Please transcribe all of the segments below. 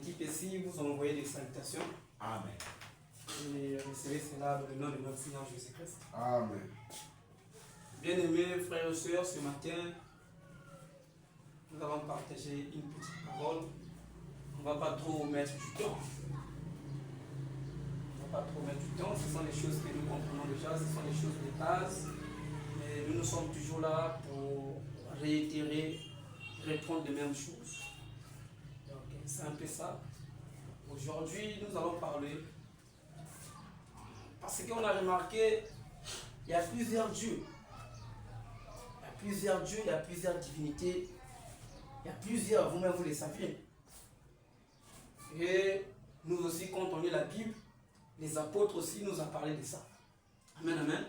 l'équipe ici vous envoie des salutations. Amen. Et recevez cela dans le nom de notre Seigneur Jésus-Christ. Amen. Bien-aimés frères et sœurs, ce matin, nous allons partager une petite parole. On ne va pas trop mettre du temps. Ce sont les choses que nous comprenons déjà, ce sont les choses de base. Mais nous sommes toujours là pour réitérer, répondre les mêmes choses. Donc, c'est un peu ça. Aujourd'hui, nous allons parler. Parce qu'on a remarqué, il y a plusieurs dieux. Il y a plusieurs dieux, il y a plusieurs divinités. Il y a plusieurs, vous-même vous les saviez. Et nous aussi, quand on lit la Bible, les apôtres aussi nous ont parlé de ça. Amen, amen.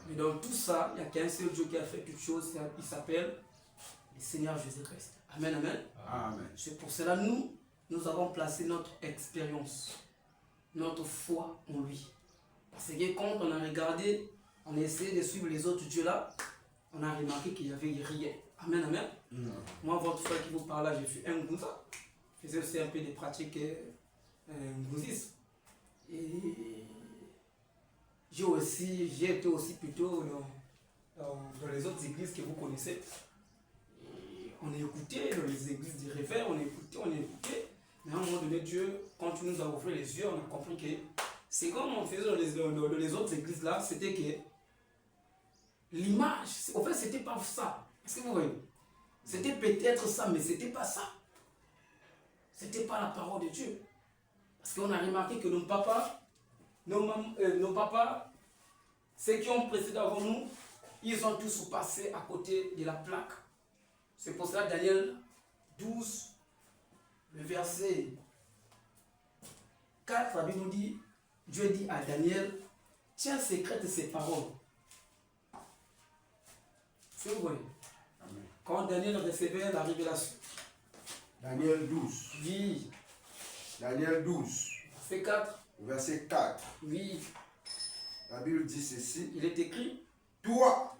Mais dans tout ça, il n'y a qu'un seul Dieu qui a fait quelque chose, il s'appelle le Seigneur Jésus-Christ. Amen, amen. Amen. C'est pour cela nous avons placé notre expérience, notre foi en lui. Parce que quand on a regardé, on a essayé de suivre les autres dieux là, on a remarqué qu'il n'y avait rien. Amen, amen. Moi, votre frère qui vous parle là, j'ai fait un Ngunza. Je faisais aussi un peu des pratiques Ngunzisme. Et j'ai été aussi plutôt dans les autres églises que vous connaissez. Et on écoutait dans les églises du réveil, on écoutait. Mais à un moment donné, Dieu, quand tu nous as ouvert les yeux, on a compris que c'est comme on faisait dans les autres églises là, c'était que l'image, en fait, c'était pas ça. Est-ce que vous voyez? C'était peut-être ça, mais c'était pas ça. C'était pas la parole de Dieu. Parce qu'on a remarqué que nos papas, ceux qui ont précédé avant nous, ils ont tous passé à côté de la plaque. C'est pour ça Daniel 12, le verset 4, la Bible nous dit, Dieu dit à Daniel, tiens secrète ces paroles. C'est vous voyez. Amen. Quand Daniel recevait la révélation. Daniel 12. Oui. Daniel 12. Verset 4. Verset 4. Oui. La Bible dit ceci. Il est écrit. Toi,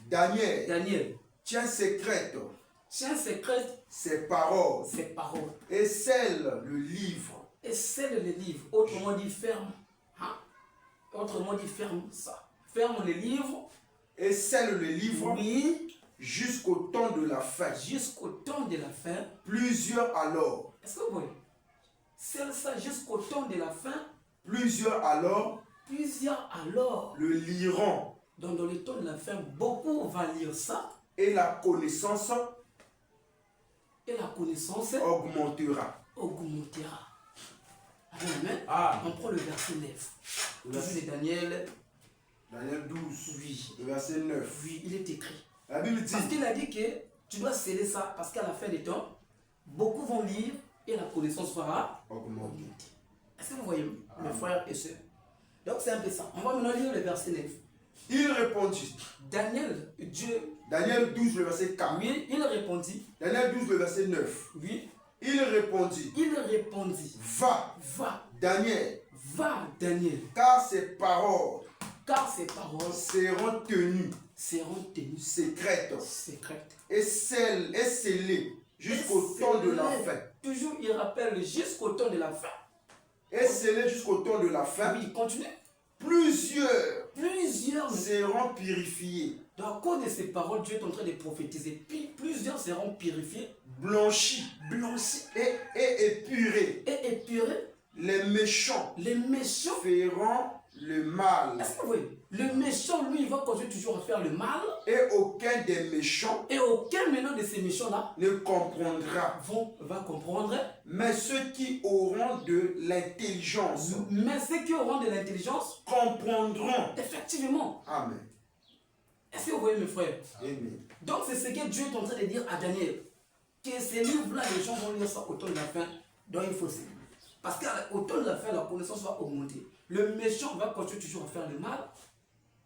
Daniel, tiens secrète ces paroles. Et scelle le livre. Autrement dit, ferme. Hein? Autrement dit, ferme ça. Ferme le livre. Et scelle le livre. Oui. Jusqu'au temps de la fin. Plusieurs alors. Est-ce que vous voyez? Scelle ça jusqu'au temps de la fin. Plusieurs alors. Le liront. Donc dans le temps de la fin, beaucoup vont lire ça. Et la connaissance augmentera. Amen. Ah. On prend le verset 9. Toujours de Daniel 12. Oui. Le verset 9. Oui, il est écrit. La Bible dit. Parce qu'il a dit que tu dois sceller ça, parce qu'à la fin des temps, beaucoup vont lire et la connaissance va augmenter. Est-ce que vous voyez, mes frères et sœurs? Donc c'est un peu ça. On va maintenant lire le verset 9. Il répondit. Daniel 12, le verset 4. Oui, il répondit. Daniel 12, le verset 9. Oui. Il répondit. Va, Daniel. Car ces paroles seront tenues secrètes. Et scellées jusqu'au temps de la fin. Toujours, il rappelle jusqu'au temps de la fin. Et scellées jusqu'au temps de la fin. Oui, continue. Plusieurs seront purifiés. Donc, à cause de ces paroles, Dieu est en train de prophétiser. Puis, plusieurs seront purifiés, blanchis et épurés. Les méchants feront le mal. Est-ce que vous voyez? Le méchant, lui, il va continuer toujours à faire le mal. Et aucun des méchants. Et aucun maintenant de ces méchants-là ne comprendra. Va comprendre. Mais ceux qui auront de l'intelligence. Comprendront. Effectivement. Amen. Est-ce que vous voyez, mes frères? Amen. Donc, c'est ce que Dieu est en train de dire à Daniel. Que ces livres-là, les gens vont lire ça au temps de la fin. Donc, il faut savoir. Parce qu'au temps de la fin, la connaissance va augmenter. Le méchant va continuer toujours à faire le mal.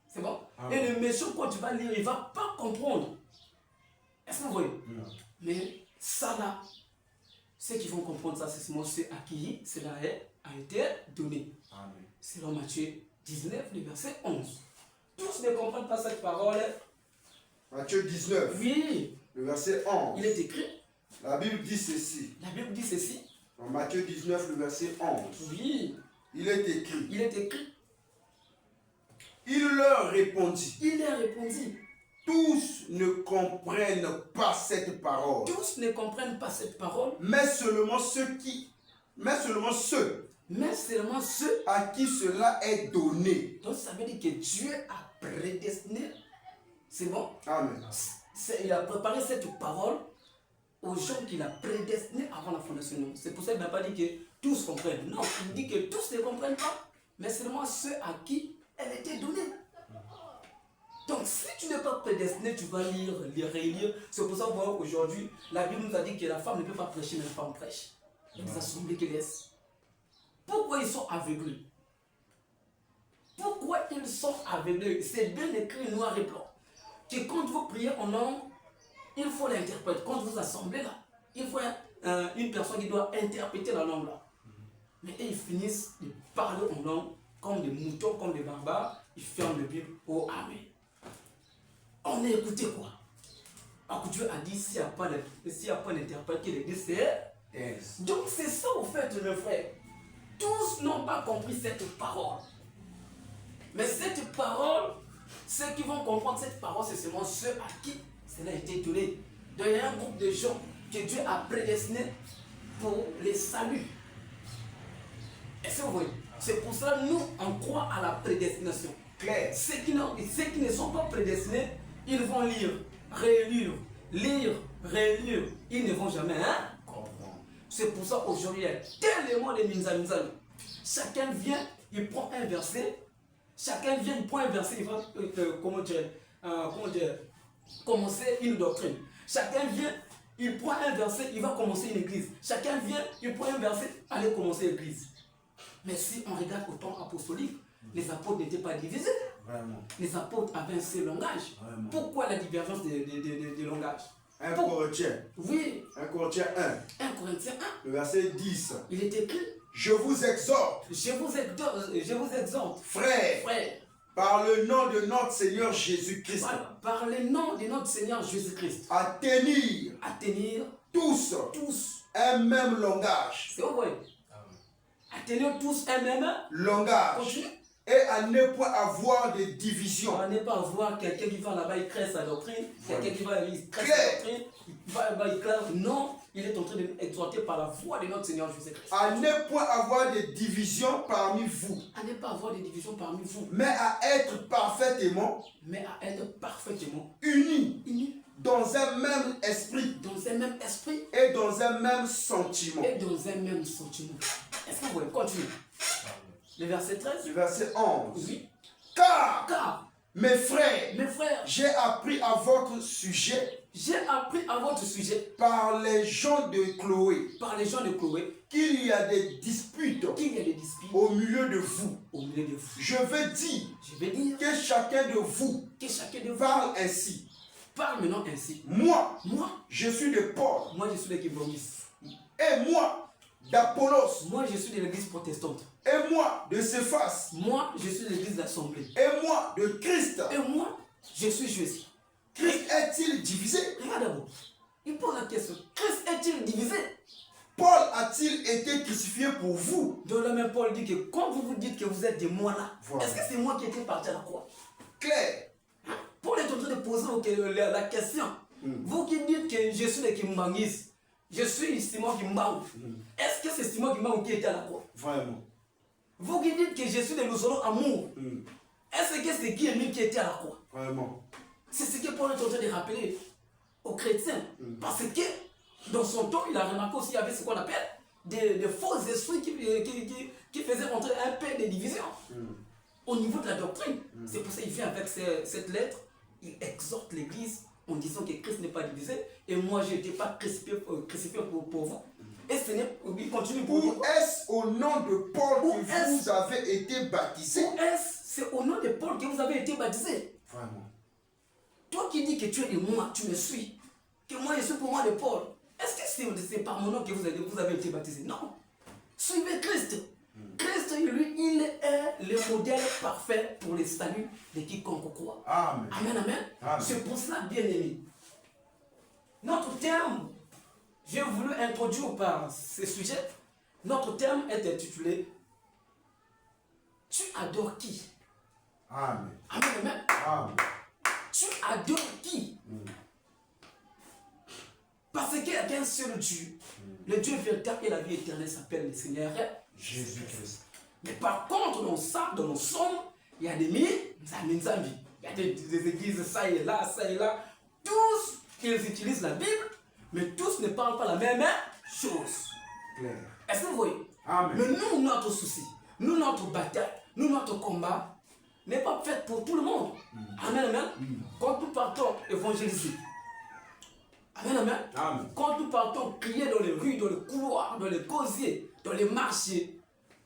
C'est bon? Amen. Et le méchant, quand tu vas lire, il ne va pas comprendre. Est-ce que vous voyez? Non. Mais ça là, ceux qui vont comprendre ça, c'est ceux à qui cela a été donné. Amen. Selon Matthieu 19, le verset 11. Tous ne comprennent pas cette parole. Matthieu 19. Oui. Le verset 11. Il est écrit. La Bible dit ceci. Dans Matthieu 19, le verset 11, Oui, il est écrit, il est écrit. il leur répondit, Il leur répondit. tous ne comprennent pas cette parole, Tous ne comprennent pas cette parole, mais seulement ceux mais seulement ceux. à qui cela est donné. Donc ça veut dire que Dieu a prédestiné. C'est bon. Amen. Il a préparé cette parole aux gens qu'il a prédestinés avant la fondation du monde. C'est pour ça qu'il n'a pas dit que tous comprennent. Non, il dit que tous ne comprennent pas, mais seulement ceux à qui elle était donnée. Donc si tu n'es pas prédestiné, tu vas lire, relire. C'est pour ça qu'aujourd'hui, la Bible nous a dit que la femme ne peut pas prêcher, mais la femme prêche. Il y a des assemblées qui laissent. Pourquoi ils sont aveuglés? Pourquoi ils sont aveuglés? C'est bien écrit noir et blanc. Que quand vous priez en langue, il faut l'interpréter. Quand vous assemblez là, il faut une personne qui doit interpréter la langue là. Mais ils finissent de parler en langue comme des moutons, comme des barbares. Ils ferment la Bible. Oh Amen. On a écouté quoi? Alors que Dieu a dit s'il n'y a pas d'interprète qui le dit, c'est. Yes. Donc c'est ça au fait, mes frères. Tous n'ont pas compris cette parole. Mais cette parole, ceux qui vont comprendre cette parole, c'est seulement ceux à qui cela a été donné. Donc il y a un groupe de gens que Dieu a prédestinés pour les saluts. Est-ce que vous voyez? C'est pour ça que nous, on croit à la prédestination. Clair. Ceux qui ne sont pas prédestinés, ils vont lire, relire, lire, relire. Ils ne vont jamais comprendre. C'est pour ça qu'aujourd'hui, il y a tellement de minzal. Chacun vient, il prend un verset. Chacun vient, il prend un verset, il va commencer une doctrine. Chacun vient, il prend un verset, il va commencer une église. Chacun vient, il prend un verset, aller commencer l'église. Mais si on regarde au temps apostolique, les apôtres n'étaient pas divisés. Vraiment. Les apôtres avaient un seul langage. Vraiment. Pourquoi la divergence des langages? 1 Corinthiens. Oui, 1 Corinthiens 1. 1 Corinthiens 1, Le verset 10. il est écrit, Je vous exhorte, je vous exhorte, frères, frères, par le nom de notre Seigneur Jésus-Christ, par le nom de notre Seigneur Jésus-Christ, à tenir à tenir tous tous, un même langage. c'est vrai, à tenir tous un même Langage. continue. Et à ne point avoir de division. On va ne pas voir quelqu'un qui va là-bas, il crée sa doctrine, quelqu'un qui va, il crée Claire. sa doctrine, il va là-bas, il crée. Non, il est en train d'exhorter par la voix de notre Seigneur Jésus-Christ. À ne point avoir de division parmi vous, À ne pas avoir de division parmi vous, mais à être parfaitement mais à être parfaitement unis unis dans un même esprit dans un même esprit et dans un même sentiment. et dans un même sentiment. Est-ce que vous voulez continuer? Le verset 13. Le verset 11. Oui. Car, mes frères, Mes frères, j'ai appris à votre sujet j'ai appris à votre sujet par les gens de Chloé par les gens de Chloé qu'il y a des disputes qu'il y a des disputes au milieu de vous. au milieu de vous. Je veux dire Je vais dire que chacun de vous que chacun de vous parle ainsi. parle maintenant ainsi. Moi, Moi, je suis de Paul. moi je suis de Kibomis. Et moi, d'Apollos. Moi je suis de l'église protestante. Et moi, de Céphas. Moi je suis de l'église d'assemblée. Et moi, de Christ. Et moi, je suis Jésus. Christ est-il divisé? Regarde d'abord. Il pose la question. Christ est-il divisé? Paul a-t-il été crucifié pour vous? De la même Paul dit que quand vous vous dites que vous êtes des moi là, Voilà. est-ce que c'est moi qui étais parti à la croix? Clair. Paul est en train de poser la question. Vous qui dites que je suis le Kimbangis, je suis Simon Kimbang. Est-ce que c'est Simon Kimbang qui était à la croix? Vraiment. Vous qui dites que je suis le Lusolo Amour, est-ce que c'est Guillemette qui était à la croix? Vraiment. C'est ce que Paul est en train de rappeler aux chrétiens. Parce que dans son temps, il a remarqué aussi qu'il y avait ce qu'on appelle des faux esprits qui faisaient entrer un peu de division au niveau de la doctrine. C'est pour ça qu'il vient avec cette lettre, il exhorte l'Église en disant que Christ n'est pas divisé et moi je n'étais pas crucifié pour vous. Et ce n'est, il continue pour Ou vous. est-ce au nom de Paul Ou que est-ce- vous avez été baptisés? Ou est-ce c'est au nom de Paul que vous avez été baptisés? Vraiment. Toi qui dis que tu es de moi, tu me suis, que moi je suis pour moi de Paul, est-ce que c'est par mon nom que vous avez été baptisé? Non. Suivez Christ. Christ, lui, il est le modèle parfait pour le salut de quiconque croit. Amen. Amen, amen. Amen. C'est pour cela, bien aimé. Notre terme, j'ai voulu introduire par ce sujet, Notre thème est intitulé Tu adores qui? Amen. Amen, amen. Amen. Tu adores qui? Parce qu'il n'y a qu'un seul Dieu. Le Dieu véritable et la vie éternelle s'appelle le Seigneur Jésus-Christ. Mais par contre, dans ça, dans nos sommes, il y a des Nzambi. Il y a des églises, ça et là, ça et là. Tous, ils utilisent la Bible, mais tous ne parlent pas la même chose. Clair. Est-ce que vous voyez? Amen. Mais nous, notre souci, nous, notre bataille, nous, notre combat n'est pas fait pour tout le monde. Amen, amen. Quand nous partons évangéliser, amen, amen. Amen. Quand nous partons crier dans les rues, dans les couloirs, dans les causiers, dans les marchés,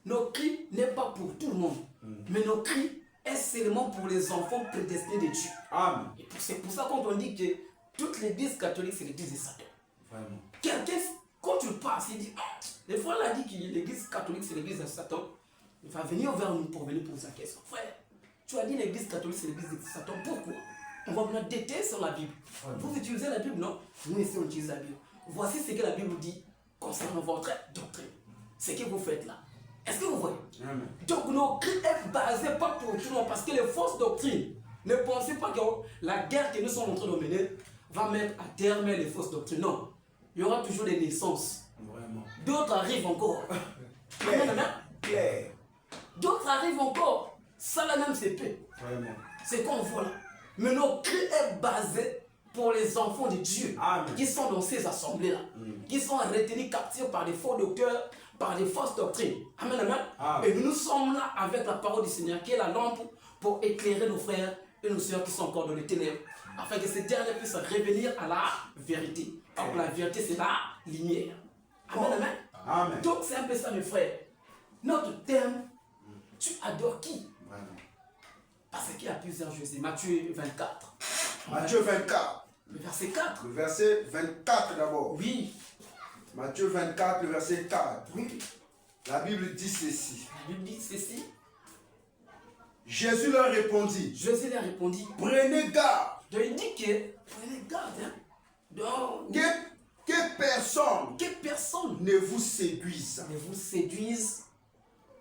nos cris n'est pas pour tout le monde. Mais nos cris est seulement pour les enfants prédestinés de Dieu. Amen. Et c'est pour ça quand on dit que toute l'église catholique, c'est l'église de Satan. Vraiment. Quelqu'un, quand tu passes, il dit, des fois, il a dit que l'église catholique, c'est l'église de Satan. Il va venir vers nous pour venir poser la question. Frère, tu as dit l'église catholique, c'est l'église de Satan. Pourquoi? On va venir détester sur la Bible. Vous utilisez la Bible, non? Nous ici, on utilise la Bible. Voici ce que la Bible dit concernant votre doctrine. Ce que vous faites là. Est-ce que vous voyez? Amen. Donc nos cris est basé pas pour tout le monde parce que les fausses doctrines, ne pensez pas que la guerre que nous sommes en train de mener va mettre à terme les fausses doctrines. Non. Il y aura toujours des naissances. Vraiment. D'autres arrivent encore. Clair. Amen. Clair. D'autres arrivent encore. Ça là même c'est peu. Vraiment. C'est qu'on voit là. Mais nos cris est basé pour les enfants de Dieu. Amen. Qui sont dans ces assemblées-là. Qui sont retenus captifs par des faux docteurs, par des fausses doctrines. Amen, amen. Amen. Et nous sommes là avec la parole du Seigneur qui est la lampe pour éclairer nos frères et nos sœurs qui sont encore dans les ténèbres. Afin que ces derniers puissent revenir à la vérité. Parce que la vérité c'est la lumière. Amen, amen. Amen. Donc c'est un peu ça mes frères. Notre thème, tu adores qui? Vraiment. Parce qu'il y a plusieurs Jésus. Matthieu 24. Matthieu 24. Le verset 4. Le verset 24 d'abord. Oui. Matthieu 24, le verset 4. Oui. La Bible dit ceci. La Bible dit ceci. Jésus leur répondit, Jésus leur répondit. prenez garde Donc il dit que, prenez garde, hein. Donc, que personne que personne ne vous séduise. ne vous séduise.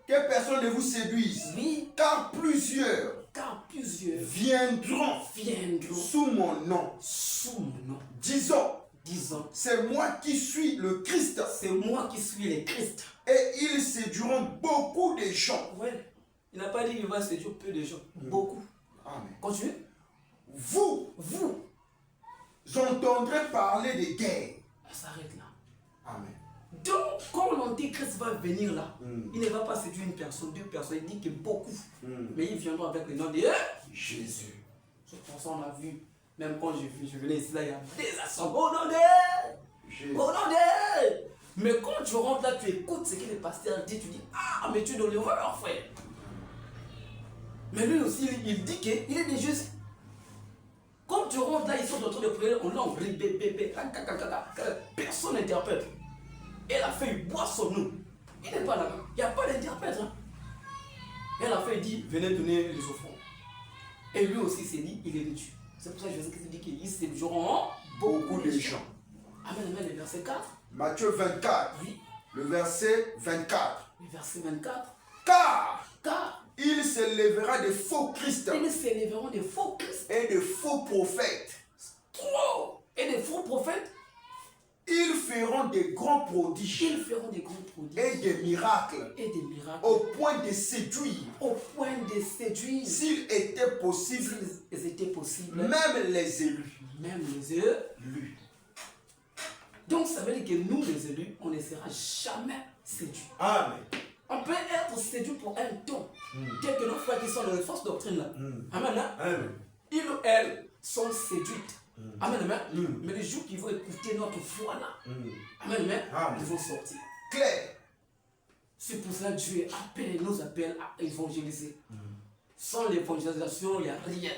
Que personne ne vous séduise. Oui, Car plusieurs car plusieurs viendront viendront sous mon nom, sous mon nom, disant, disant, c'est moi qui suis le Christ. c'est moi qui suis le Christ. Et ils séduiront beaucoup de gens. Ouais. Il n'a pas dit qu'il va séduire peu de gens. Beaucoup. Amen. Continue. Vous entendrez parler de guerre. On s'arrête là. Amen. Donc, quand l'antéchrist va venir là, il ne va pas séduire une personne, deux personnes, il dit que beaucoup. Mais ils viendront avec le nom de Jésus. C'est pour ça qu'on a vu, même quand je venais ici, là, il y a des assemblées. Au nom de Jésus. Au nom de Mais quand tu rentres là, tu écoutes ce que le pasteur dit, tu dis, ah, mais tu es dans l'erreur, frère. Mais lui aussi, il dit qu'il est de Jésus. Quand tu rentres là, ils sont en train de prier en langue. Personne n'interprète. Et la feuille boit son nom. Il n'est pas là-bas. Il n'y a pas d'interprète. Hein. Et la feuille dit, venez donner les offrandes. Et lui aussi s'est dit, il est de Dieu. C'est pour ça que Jésus dit qu'ils séduiront Beaucoup de gens. Amen, amen, le verset 4. Matthieu 24, Oui, le verset 24. le verset 24. Car Car il se lèvera de faux Christ ils s'élèveront des faux Christ. et de faux prophètes. Trop. Et des faux prophètes, Ils feront des grands prodiges ils feront des grands prodiges et des miracles et des miracles au point de séduire, au point de séduire, s'il était possible, s'ils étaient possibles, même les élus. même les élus. Donc ça veut dire que nous, les élus, on ne sera jamais séduits. Amen. On peut être séduit pour un temps. Tel que nos frères qui sont dans les fausses doctrines là. Amen. Hein? Amen. Ils ou elles sont séduites. Amen, amen. Mais les jours qui vont écouter notre foi là, amen, amen, Amen. ils vont sortir. Clair. C'est pour ça que Dieu nous appelle à évangéliser. Sans l'évangélisation, il n'y a rien.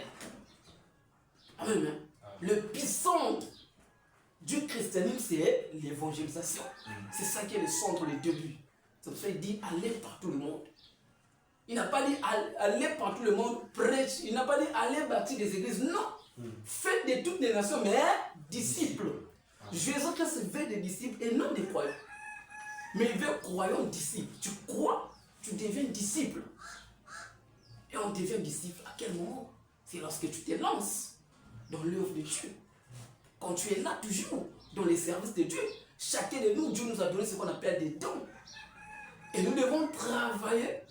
Amen, amen. Le puissant du christianisme, c'est l'évangélisation. C'est ça qui est le centre, le début. C'est pour ça qu'il dit allez par tout le monde. Il n'a pas dit allez par tout le monde, prêche. Il n'a pas dit allez bâtir des églises. Non. Faites de toutes les nations, mais disciples. Jésus-Christ veut des disciples et non des croyants. Mais il veut croyant disciple. Tu crois, tu deviens disciple. Et on devient disciple à quel moment? C'est lorsque tu te lances dans l'œuvre de Dieu. Quand tu es là toujours dans les services de Dieu, chacun de nous, Dieu nous a donné ce qu'on appelle des dons. Et nous devons travailler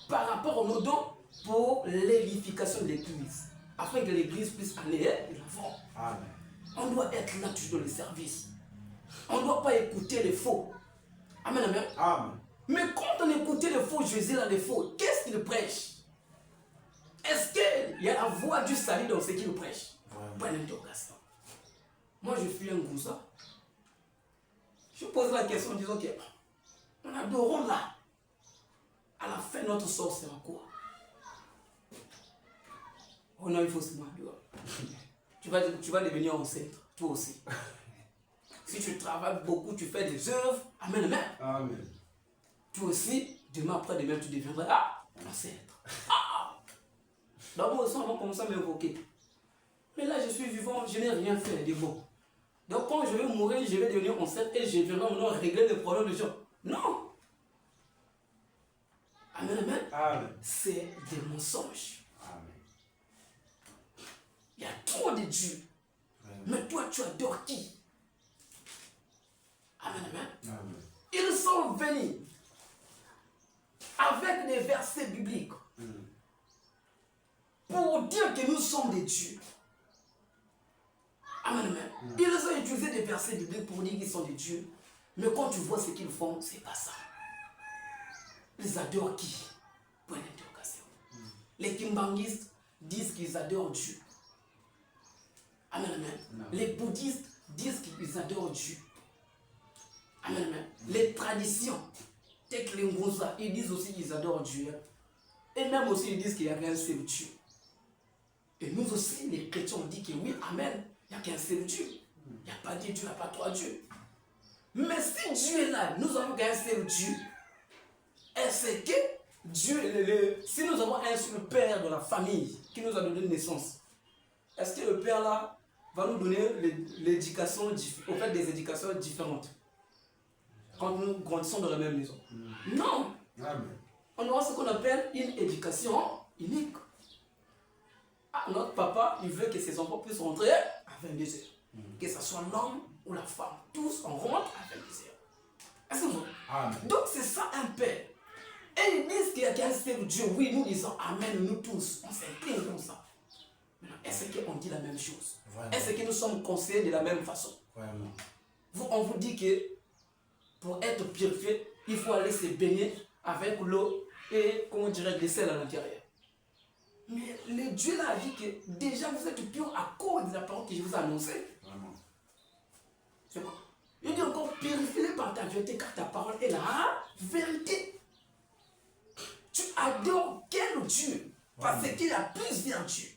par rapport à nos dons pour l'édification de l'Église. Afin que l'Église puisse aller de l'avant. Amen. On doit être là toujours dans les services. On ne doit pas écouter les faux. Amen, amen. Amen. Mais quand on écoutait les faux Jésus là, les faux, qu'est-ce qu'il prêche? Est-ce qu'il y a la voix du salut dans ce qu'il prêche? Bonne interrogation. Moi, je suis un goussa. Je pose la question en disant que on adorons là. À la fin, notre sort sera quoi? Oh non, il faut se marier. Tu vas devenir ancêtre, toi aussi. Si tu travailles beaucoup, tu fais des œuvres. Amen, amen. Amen. Toi aussi, demain après-demain, tu deviendras ancêtre. D'abord, aussi, on va commencer à m'invoquer. Mais là, je suis vivant, je n'ai rien fait de bon. Donc, quand je vais mourir, je vais devenir ancêtre et je vais maintenant régler les problèmes des gens. Non! Amen, amen. Amen. C'est des mensonges. Amen. Il y a trop de dieux. Mais toi, tu adores qui? Amen, amen. Amen. Ils sont venus avec des versets bibliques pour dire que nous sommes des dieux. Amen, amen. Ils ont utilisé des versets bibliques pour dire qu'ils sont des dieux. Mais quand tu vois ce qu'ils font, c'est pas ça. Ils adorent qui? Point d'interrogation. Les kimbanguistes disent qu'ils adorent Dieu. Amen, amen. Les bouddhistes disent qu'ils adorent Dieu. Amen, amen. Les traditions, telles que les Ngoza, ils disent aussi qu'ils adorent Dieu. Et même aussi, ils disent qu'il n'y a qu'un seul Dieu. Et nous aussi, les chrétiens, on dit que oui, amen, il n'y a qu'un seul Dieu. Il n'y a pas deux dieux, il n'y a pas trois dieux. Mais si Dieu est là, nous avons qu'un seul Dieu. Est-ce que Dieu, si nous avons un seul Père de la famille qui nous a donné naissance, est-ce que le Père là va nous donner l'éducation, au fait des éducations différentes quand nous grandissons dans la même maison? Non. Amen. On aura ce qu'on appelle une éducation unique. Ah, notre papa, il veut que ses enfants puissent rentrer à 22 heures. Que ce soit l'homme ou la femme, tous on rentre à 22 heures. Est-ce que vous... Amen. Donc c'est ça un père. Et ils disent qu'il y a qu'un seul Dieu. Oui, nous disons Amen, nous tous. On s'incline comme ça. Maintenant, est-ce qu'on dit la même chose? Vraiment. Est-ce que nous sommes conseillés de la même façon? Vraiment. On vous dit que pour être purifié, il faut aller se baigner avec l'eau et, comment dirais-je, des sels à l'intérieur. Mais le Dieu là a dit que déjà vous êtes purs à cause de la parole que je vous ai annoncée. Vraiment. C'est quoi? Il dit encore purifiez par ta vérité car ta parole est la vérité. Tu adores quel Dieu? Parce qu'il y a plusieurs dieux.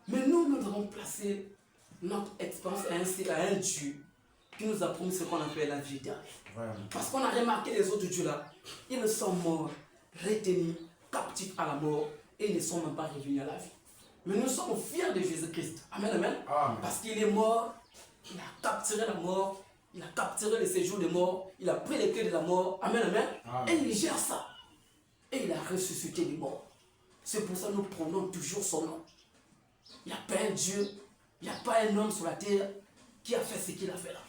Mais nous avons placé notre expérience à un Dieu qui nous a promis ce qu'on appelle la vie éternelle. Vraiment. Parce qu'on a remarqué les autres dieux là, ils sont morts, retenus, captifs à la mort et ils ne sont même pas revenus à la vie. Mais nous sommes fiers de Jésus-Christ. Amen, amen. Amen. Parce qu'il est mort, il a capturé la mort, il a capturé le séjour de mort, il a pris les clés de la mort. Amen, amen. Amen. Et il gère ça. Et il a ressuscité les morts. C'est pour ça que nous prenons toujours son nom. Il n'y a pas un Dieu, il n'y a pas un homme sur la terre qui a fait ce qu'il a fait là.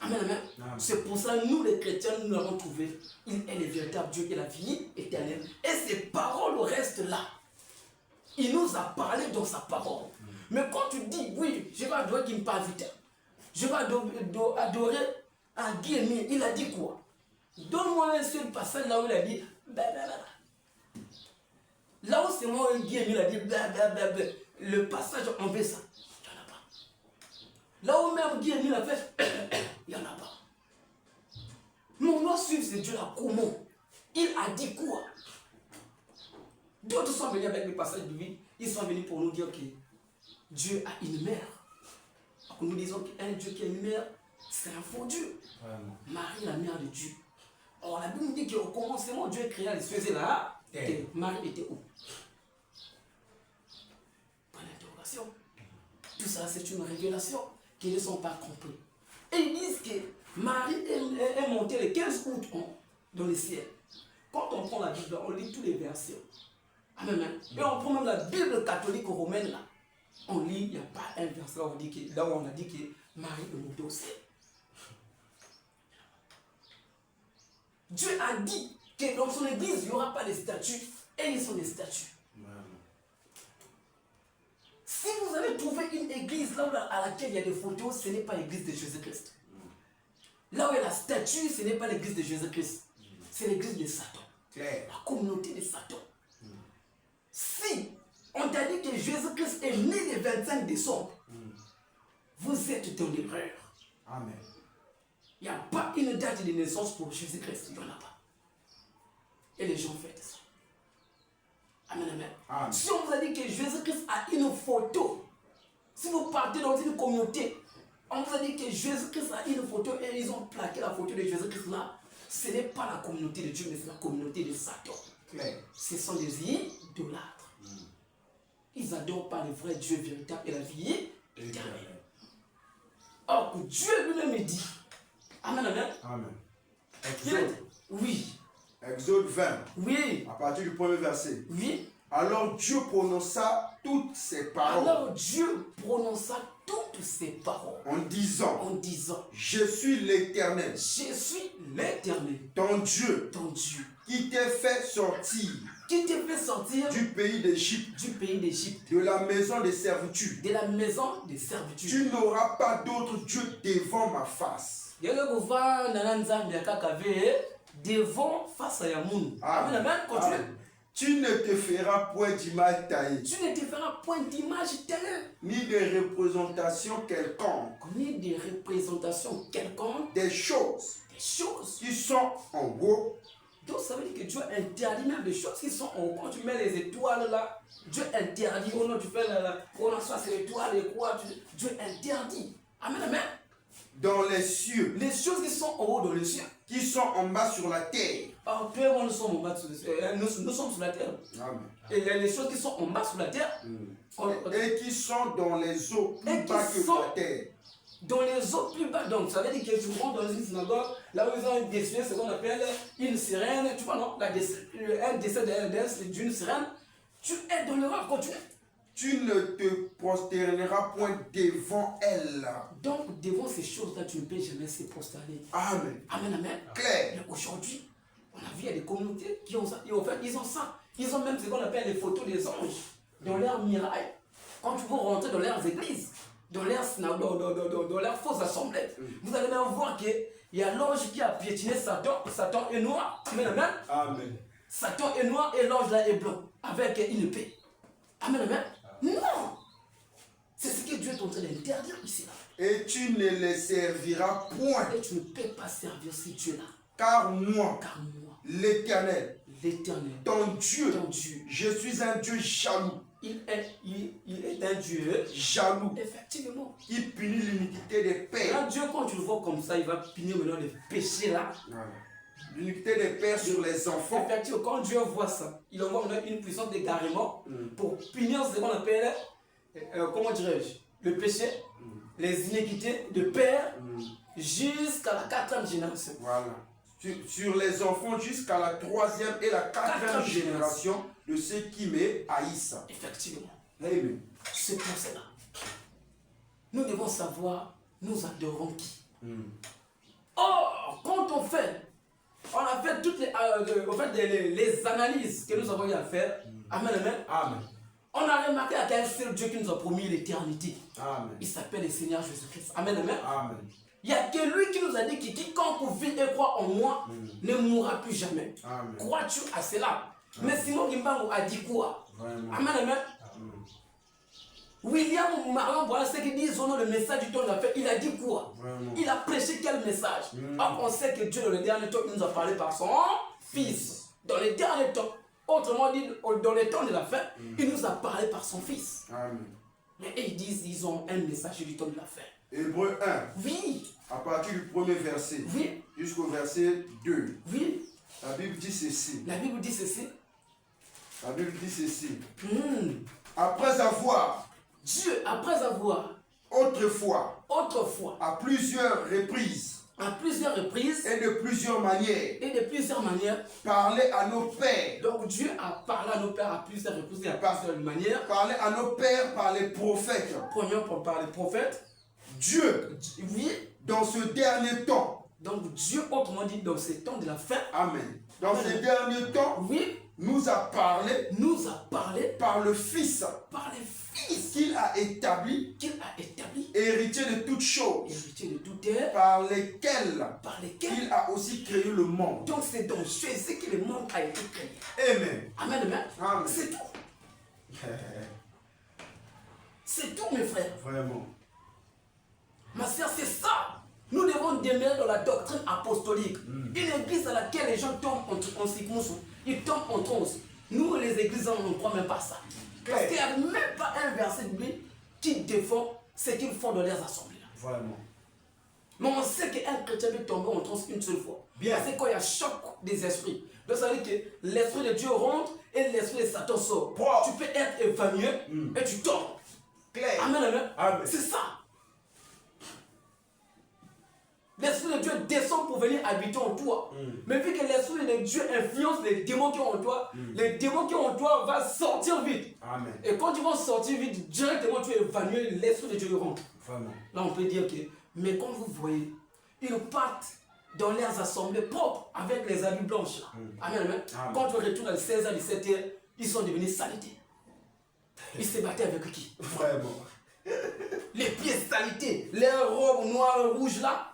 Amen, amen. Amen. C'est pour ça que nous les chrétiens, nous l'avons trouvé. Il est le véritable Dieu et la vie éternelle. Et ses paroles restent là. Il nous a parlé dans sa parole. Mais quand tu dis, oui, je vais adorer Kim Pavita, je vais adorer un Guillemot, il a dit quoi? Donne-moi un seul passage là où il a dit, blablabla. Là où c'est moi un Guillemot, il a dit, blablabla. Le passage en veut ça, il n'y en a pas. Là où même Guillemot a fait, il n'y en a pas. Mais on doit suivre ce Dieu-là comment? Il a dit quoi? D'autres sont venus avec le passage de vie. Ils sont venus pour nous dire que Dieu a une mère. Alors que nous disons qu'un Dieu qui a une mère, c'est un faux Dieu. Vraiment. Marie, la mère de Dieu. Or, la Bible nous dit qu'au commencement, Dieu créa les cieux et la terre. Marie était où? Point d'interrogation. Tout ça, c'est une révélation qu'ils ne sont pas compris. Et ils disent que Marie est montée le 15 août dans le ciel. Quand on prend la Bible, on lit tous les versets. Amen. Et on prend même la Bible catholique romaine là. On lit, il n'y a pas un verset là où on a dit que Marie est montée au ciel. Dieu a dit que dans son église, il n'y aura pas de statues, et ils sont des statues. Si vous avez trouvé une église là à laquelle il y a des photos, ce n'est pas l'église de Jésus-Christ. Là où il y a la statue, ce n'est pas l'église de Jésus-Christ. C'est l'église de Satan. Claire. La communauté de Satan. Si on t'a dit que Jésus-Christ est né le 25 décembre, vous êtes dans l'erreur. Amen. Il n'y a pas une date de naissance pour Jésus-Christ. Il n'y en a pas. Et les gens fêtent ça. Amen, amen. Amen. Si on vous a dit que Jésus-Christ a une photo, si vous partez dans une communauté, on vous a dit que Jésus-Christ a une photo et ils ont plaqué la photo de Jésus-Christ là, ce n'est pas la communauté de Dieu, mais c'est la communauté de Satan. Claire. Ce sont des idolâtres. Ils n'adorent pas le vrai Dieu véritable et la vie éternelle. Or que Dieu lui-même dit, amen, amen. Amen. Exode. Oui, Exode 20, oui, à partir du premier verset. oui. Alors Dieu prononça toutes ces paroles Alors Dieu prononça toutes ces paroles en disant, en disant, je suis l'Éternel, je suis l'Éternel, ton Dieu, ton Dieu, qui t'ai fait sortir qui t'a fait sortir du pays d'Égypte, du pays d'Égypte, de la maison de servitude. de la maison de servitude. Tu n'auras pas d'autre Dieu devant ma face. Devant face à Yamoun. Amen, amen. Continue. Amen. Tu ne te feras point d'image taillée, Tu ne te feras point d'image telle, ni de représentation quelconque, ni de représentation quelconque des choses des choses. qui sont en haut, Donc ça veut dire que Dieu interdit même des choses qui sont en haut. Quand tu mets les étoiles là, Dieu interdit. Oh non, tu fais on en soit ces étoiles et quoi. Dieu interdit. Amen, amen. dans les cieux, Les choses qui sont en haut dans les cieux. qui sont en bas sur la terre. Alors, peu nous sommes en bas sur nous sommes sur la terre. Amen. Et les choses qui sont en bas sur la terre, Et qui sont dans les eaux plus Et qui bas que sont- la terre. dans les eaux plus bas. Donc, ça veut dire que tu rentres dans une synagogue, là où ils ont dessiné ce qu'on appelle une sirène. Tu vois, non? Un décès d'une sirène. Tu es dans l'erreur. Continue. Tu ne te prosterneras point devant elle. Donc, devant ces choses-là, tu ne peux jamais se prosterner. Amen. Amen, amen. Claire. Mais aujourd'hui, on a vu, il y a des communautés qui ont ça. Et en fait, ils ont ça. Ils ont même ce qu'on appelle les photos des anges dans leurs mirailles. Quand tu veux rentrer dans leurs églises, dans leurs synagogues, dans leurs fausses assemblées, vous allez même voir qu'il y a l'ange qui a piétiné Satan. Satan est noir. Amen, amen. Amen. Satan est noir et l'ange là est blanc avec une épée. Amen, amen. Non! C'est ce que Dieu est en train d'interdire ici. Là. Et tu ne les serviras point, Et tu ne peux pas servir ce Dieu-là. car moi, Car moi, l'Éternel, l'Éternel, ton Dieu, ton Dieu, je suis un Dieu jaloux, il est un Dieu, jaloux, effectivement. qui punit l'iniquité des pères. Quand Dieu, quand tu le vois comme ça, il va punir maintenant les péchés là. L'iniquité des pères sur les enfants. Effectivement, quand Dieu voit ça, il envoie maintenant une puissance d'égarement pour punir ce qu'on appelle, comment dirais-je, le péché, les iniquités de père jusqu'à la 4e génération. Voilà. Sur les enfants jusqu'à la 3e et la 4e génération de ceux qui me haïssent. Effectivement. Amen. C'est pour cela. Nous devons savoir, nous adorons qui. Or, quand on a fait toutes les analyses que nous avons eu à faire. Amen, amen. Amen. On a remarqué qu'il y a un seul Dieu qui nous a promis l'éternité. Amen. Il s'appelle le Seigneur Jésus-Christ. Amen, amen. Amen. Il n'y a que lui qui nous a dit que quiconque vit et croit en moi ne mourra plus jamais. Amen. Crois-tu à cela? Mais Simon Kimbangu a dit quoi? Vraiment. Amen, amen. William Marlon, voilà ce qu'il dit, le message du temps de la fête. Il a dit quoi? Vraiment. Il a prêché quel message? Or, on sait que Dieu, dans le dernier temps, il nous a parlé par son Fils. Dans les derniers temps. Autrement dit, dans les temps de la fin, il nous a parlé par son Fils. Amen. Mais ils disent, ils ont un message du temps de la fin. Hébreu 1, Oui, à partir du premier verset oui, jusqu'au verset 2, oui. la Bible dit ceci. La Bible dit ceci. La Bible dit ceci. Hmm. Après avoir Dieu, après avoir autrefois autrefois, à plusieurs reprises et et de plusieurs manières, parlait à nos pères. Donc Dieu a parlé à nos pères à plusieurs reprises et à plusieurs manières. Parlait à nos pères par les prophètes. Premièrement par les prophètes. Dieu, Oui. dans ce dernier temps, Donc Dieu, autrement dit, dans ces temps de la fin, Amen. Dans ces derniers temps, oui, nous a parlé nous a parlé par le Fils par les fils qu'il a établi, qu'il a établis, héritier de toutes choses, héritiers de toute terre, par lesquelles par lesquels. il a aussi créé le monde. Donc c'est dans Jésus que le monde a été créé. Amen. Amen, amen. Amen. C'est tout. C'est tout, mes frères. Vraiment. Ma sœur, c'est ça. Nous devons demeurer dans la doctrine apostolique. Une église à laquelle les gens tombent en cyclose, ils tombent en transe. Nous, les églises, on ne croit même pas ça. Parce qu'il n'y a même pas un verset biblique qui défend ce qu'ils font dans leurs assemblées. Vraiment. Mais on sait qu'un chrétien peut tomber en transe une seule fois. Bien. Parce que quand il y a choc des esprits. Donc ça veut dire que l'esprit de Dieu rentre et l'esprit de Satan sort. Wow. Tu peux être évanoui et tu tombes. Clair. Amen, amen. Amen. C'est ça. L'Esprit de Dieu descend pour venir habiter en toi. Mais vu que l'Esprit de Dieu influence les démons qui ont en toi, les démons qui ont en toi vont sortir vite. Amen. Et quand ils vont sortir vite, directement tu es évanoui, l'Esprit de Dieu rentre. Vraiment. Là on peut dire que, mais comme vous voyez, ils partent dans leurs assemblées propres avec les habits blanches. Là. Amen, amen. Amen. Quand tu retournes à 16h, 17h, ils sont devenus saletés. Ils se battaient avec qui? Vraiment. Les pieds saletés, les robes noires, rouges là.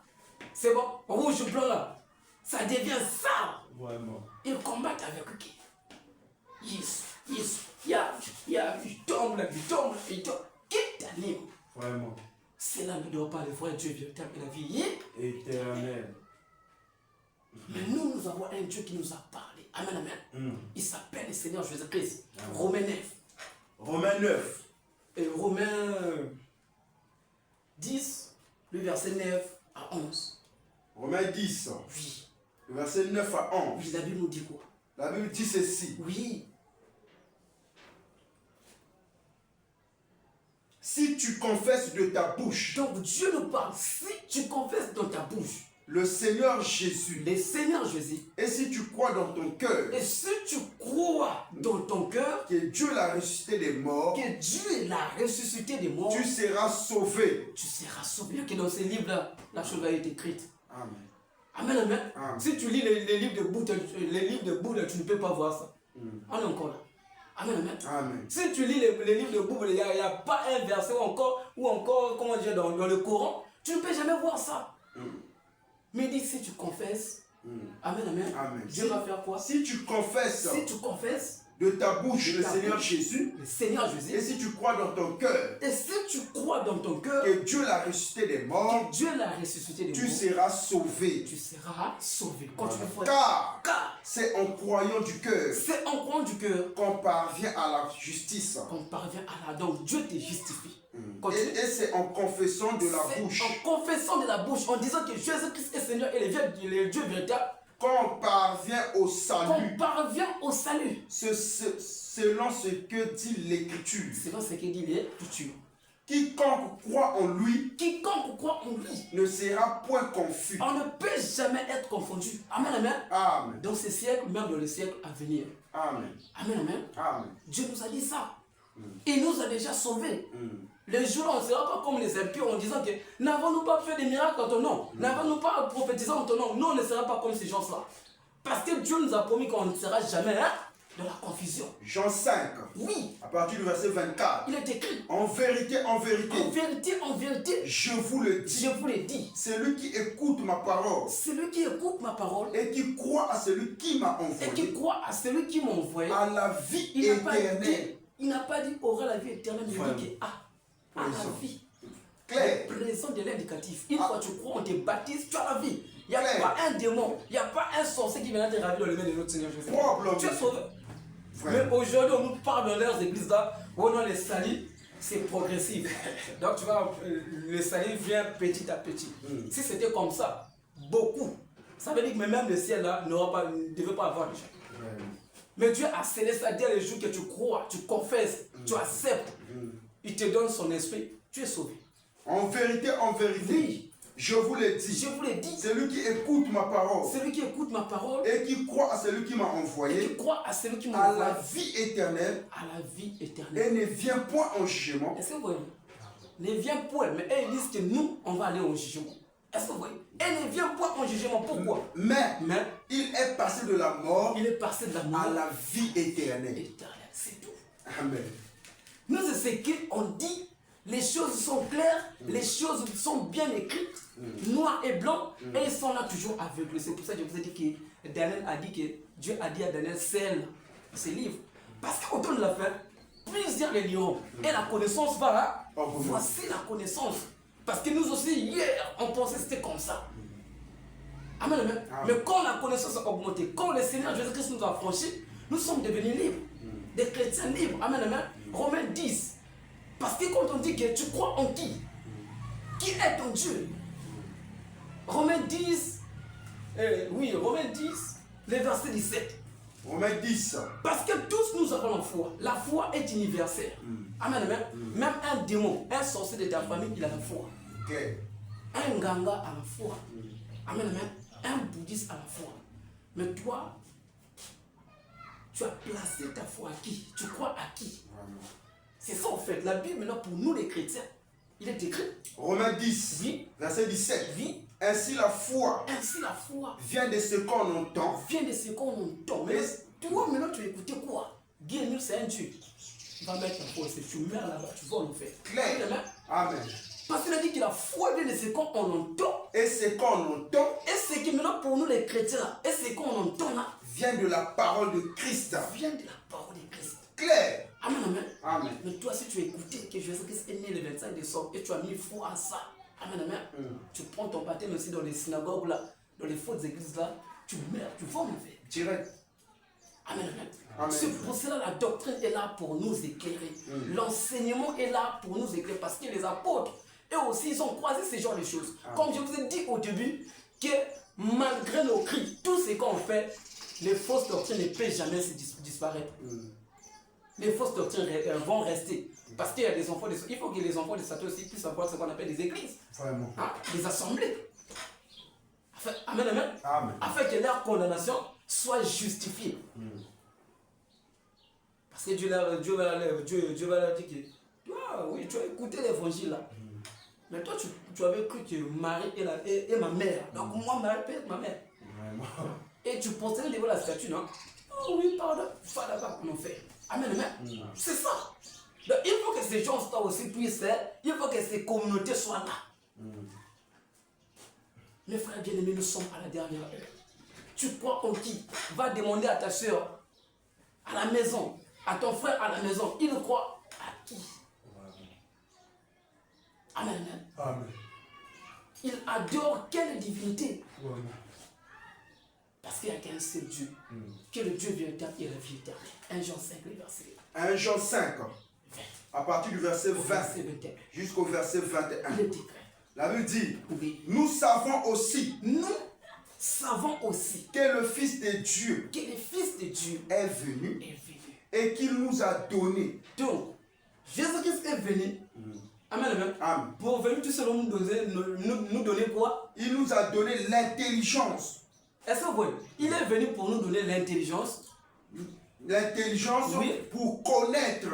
C'est bon, rouge, blanc là, ça devient sale. Vraiment. Ils combattent avec qui? Yes, il tombe là, il tombe. Qui t'anime? Vraiment. Cela ne doit pas le voir Dieu véritable et la vie. Éternel. Mais nous avons un Dieu qui nous a parlé. Amen, amen. Il s'appelle le Seigneur Jésus-Christ. Romains 9. Romains 9. Et Romains 10, le verset 9 à 11. Romains 10. Oui. Le verset 9 à 11. Oui, la Bible nous dit quoi? La Bible dit ceci. Oui. Si tu confesses de ta bouche Donc Dieu nous parle. Si tu confesses dans ta bouche le Seigneur Jésus, le Seigneur Jésus, et si tu crois dans ton cœur et si tu crois dans ton cœur que Dieu l'a ressuscité des morts, que Dieu l'a ressuscité des morts, tu seras sauvé. tu seras sauvé. Que dans ces livres-là, la chose a été écrite. Amen. Amen, amen. Amen. Si tu lis les livres de Bouddha, tu ne peux pas voir ça. On est encore là. Amen, amen. Amen. Si tu lis les livres de Bouddha, il n'y a pas un verset ou encore comment dire, dans le Coran, tu ne peux jamais voir ça. Mais dis si tu confesses, amen, amen, Amen. Dieu va faire quoi? Si tu confesses Si tu confesses de ta bouche le ta Seigneur bouche Jésus, le Seigneur et Jésus, si tu crois dans ton cœur et si tu crois dans ton cœur que Dieu l'a ressuscité des morts, que Dieu l'a ressuscité des tu morts, seras sauvé. tu seras sauvé. Quand tu fais Car c'est en croyant du cœur c'est en croyant du cœur qu'on parvient à la justice. qu'on parvient à la donc Dieu te justifie. Quand Et c'est en confessant de la c'est bouche en confessant de la bouche, en disant que Jésus-Christ est Seigneur et le Dieu véritable, qu'on parvient au qu'on salut. parvient au salut. Selon ce que dit l'Écriture. C'est dans ce que dit l'Écriture. Quiconque croit en lui Quiconque croit en lui, ne sera point confus. on ne peut jamais être confondu. Amen, amen. Amen. Dans ce siècle, même dans le siècle à venir. Amen. Amen, amen. Amen. Dieu nous a dit ça. Il nous a déjà sauvés. Le jour-là, on ne sera pas comme les impies en disant que n'avons-nous pas fait des miracles en ton nom? N'avons-nous pas prophétisé en ton nom? Non, on ne sera pas comme ces gens-là. Parce que Dieu nous a promis qu'on ne sera jamais dans la confusion. Jean 5, Oui, à partir du verset 24. il est écrit. En vérité, En vérité, je vous le dis, je vous l'ai dit. celui qui écoute ma parole Celui qui écoute ma parole et qui croit à celui qui m'a et qui envoyé croit à celui qui m'a envoyé, à la vie il n'a pas dit, éternelle. il n'a pas dit aura la vie éternelle, mais il dit que à la vie. Clair. Présent de l'indicatif. Une fois tu crois, on te baptise, tu as la vie. Il n'y a Clair. pas un démon, il n'y a pas un sorcier qui viendra te ravir dans le nom de notre Seigneur Jésus. Problème. Tu es sauvé. Vraiment. Mais aujourd'hui, on nous parle dans leurs églises là, où on a les salis, c'est progressif. Donc tu vois, le salut vient petit à petit. Si c'était comme ça, beaucoup, ça veut dire que même le ciel là ne devait pas avoir déjà. Mais Dieu a scellé ça dès le jour que tu crois, tu confesses, tu acceptes. Il te donne son esprit, tu es sauvé. En vérité, Oui, je vous l'ai dit. je vous l'ai dit. Celui qui écoute ma parole Celui qui écoute ma parole et qui croit à celui qui m'a et envoyé qui croit à celui qui m'a a envoyé la vie éternelle à la vie éternelle. et ne vient point en jugement, Est-ce que vous voyez? Ne vient point, mais eux ils disent que nous, on va aller au jugement. Est-ce que vous voyez? Elle ne vient point en jugement. Pourquoi? mais Mais il est passé de la mort il est passé de la mort à la vie éternelle. éternelle. C'est tout. Amen. Nous, c'est ce qu'on dit. Les choses sont claires, les choses sont bien écrites, noir et blanc, et ils sont là toujours aveugles. C'est pour ça que je vous ai dit que Daniel a dit que Dieu a dit à Daniel, scelle ces livres. Parce qu'au temps de la fin, plusieurs les liront. Et la connaissance va là. Voici la connaissance. Parce que nous aussi, hier, on pensait que c'était comme ça. Amen, amen. Mais quand la connaissance a augmenté, quand le Seigneur Jésus-Christ nous a franchis, nous sommes devenus libres. Des chrétiens libres. Amen, amen. Romains 10. Parce que quand on dit que tu crois en qui est ton Dieu? Romains 10, oui, Romains 10, le verset 17. Romains 10. Parce que tous nous avons la foi. La foi est universelle. Amen, amen. Même un démon, un sorcier de ta famille, il a la foi. Claire. Un ganga a la foi. Amen, amen. Un bouddhiste a la foi. Mais toi, tu as placé ta foi à qui? Tu crois à qui? C'est ça en fait. La Bible maintenant pour nous les chrétiens, il est écrit. Romains 10, Oui. verset 17. Oui. Ainsi la foi Ainsi la foi vient de ce qu'on entend. vient de ce qu'on entend. Mais toi maintenant tu écoutais quoi? Guillemot c'est un Dieu. Tu vas mettre ta foi, c'est tu meurs là-bas, tu vas en faire. Clair. Amen. Parce qu'il a dit que la foi vient de ce qu'on entend. Et ce qu'on entend Et ce qui maintenant pour nous les chrétiens là, et ce qu'on entend là, vient de la parole de Christ. vient de la parole de Christ. Clair. Amen, amen. Amen. Mais toi, si tu as écouté que Jésus-Christ est né le 25 décembre et tu as mis foi à ça, amen, amen. Tu prends ton baptême aussi dans les synagogues là, dans les fausses églises là, tu meurs, tu vas en enfer. Direct. Amen, amen. Amen. C'est pour cela la doctrine est là pour nous éclairer. L'enseignement est là pour nous éclairer parce que les apôtres, eux aussi, ils ont croisé ce genre de choses. Comme je vous ai dit au début, que malgré nos cris, tout ce qu'on fait, les fausses doctrines ne peuvent jamais disparaître. Les fausses doctrines vont rester. Parce qu'il y a des enfants de Satan. Il faut que les enfants de Satan aussi puissent avoir ce qu'on appelle des églises. Vraiment. Hein, des assemblées. Amen, amen. Amen. Afin que leur condamnation soit justifiée. Parce que Dieu va leur dire que oui, tu as écouté l'évangile là. Mais toi, tu avais cru que Marie est ma mère. Donc moi, Marie peut être ma mère. Vraiment. Et tu pensais devant la statue, non? Oh oui, pardon. Pas d'accord, on en fait. Amen, amen. C'est ça. Donc, il faut que ces gens soient aussi puissent, il faut que ces communautés soient là. Mes frères bien-aimés, nous sommes à la dernière heure. Tu crois en qui? Va demander à ta soeur, à la maison, à ton frère à la maison, il croit à qui? Amen, amen. Amen. Il adore quelle divinité? Vraiment. Parce qu'il n'y a qu'un seul Dieu, que le Dieu véritable et la vie éternelle. 1 Jean 5, le verset 1 Jean 5, à partir du verset 20 verset 21. jusqu'au verset 21. Il est écrit. La Bible dit, Oui. nous savons aussi Nous savons aussi que le Fils de Dieu que le Fils de Dieu est venu est venu. et qu'il nous a donné. Donc, Jésus-Christ est venu. Amen, amen. Amen. Pour venir tout seul nous donner quoi? Il nous a donné l'intelligence. Est-ce que vous voyez? Il est venu pour nous donner l'intelligence. L'intelligence Oui. pour connaître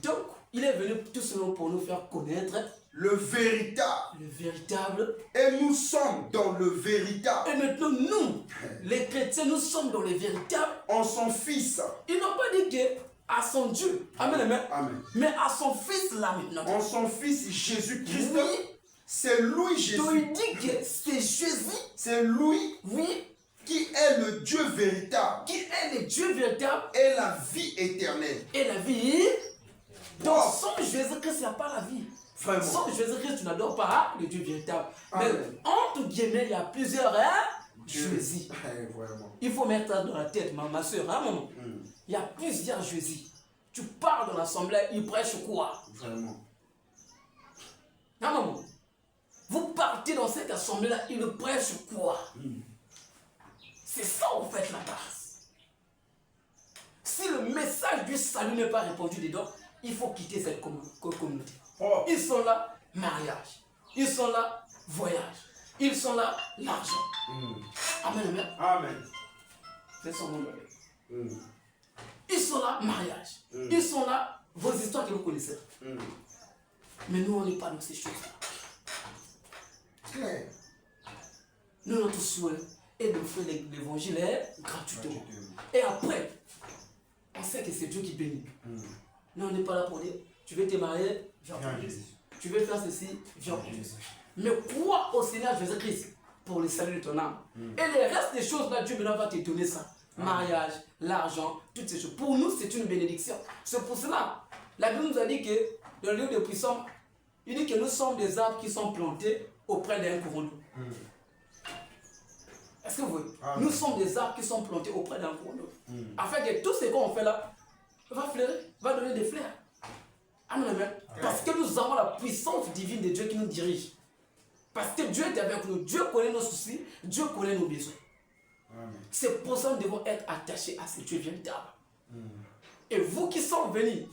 Donc, il est venu tout seulement pour nous faire connaître le véritable. le véritable. Et nous sommes dans le véritable. Et maintenant, nous, les chrétiens, nous sommes dans le véritable. En son Fils. Ils n'ont pas dit que à son Dieu. Amen, amen. Amen. Mais à son Fils là maintenant. En son Fils Jésus-Christ. Oui. C'est lui Jésus. Donc il dit que c'est Jésus. C'est lui Oui. qui est le Dieu véritable Qui est le Dieu véritable et la vie éternelle. et la vie. Donc Wow. sans Jésus-Christ, il n'y a pas la vie. Vraiment. Sans Jésus-Christ, tu n'adores pas le Dieu véritable. Amen. Mais entre guillemets, il y a plusieurs Jésus. Vraiment. Il faut mettre ça dans la tête, ma soeur, hein, maman. Il y a plusieurs Jésus. Tu parles dans l'assemblée, il prêche quoi? Vraiment. Hein, maman? Vous partez dans cette assemblée-là, il prêche quoi? C'est ça, en fait, la base. Si le message du salut n'est pas répandu dedans, il faut quitter cette communauté. Oh. Ils sont là, mariage. Ils sont là, voyage. Ils sont là, l'argent. Amen, amen. Amen. C'est son nom. Mm. Ils sont là, mariage. Ils sont là, vos histoires que vous connaissez. Mais nous, on n'est pas dans ces choses-là. Clair. Nous, notre souhait est de faire l'évangile gratuitement. Et après, on sait que c'est Dieu qui bénit. Nous, on n'est pas là pour dire, tu veux te marier, viens pour Jésus. Tu veux faire ceci, viens pour Jésus. Mais crois au Seigneur Jésus-Christ pour le salut de ton âme. Et le reste des choses, là, Dieu maintenant va te donner ça. Mariage, l'argent, toutes ces choses. Pour nous, c'est une bénédiction. C'est pour cela, la Bible nous a dit que, dans le livre de Puissants, il dit que nous sommes des arbres qui sont plantés auprès d'un courant d'eau. Est-ce que vous voyez? Nous sommes des arbres qui sont plantés auprès d'un courant d'eau. Afin que tout ce qu'on fait là va fleurir, va donner des fleurs. Amen, amen. Parce que nous avons la puissance divine de Dieu qui nous dirige. Parce que Dieu est avec nous. Dieu connaît nos soucis. Dieu connaît nos besoins. C'est pour ça que nous devons être attachés à ce Dieu véritable. Et vous qui sont venus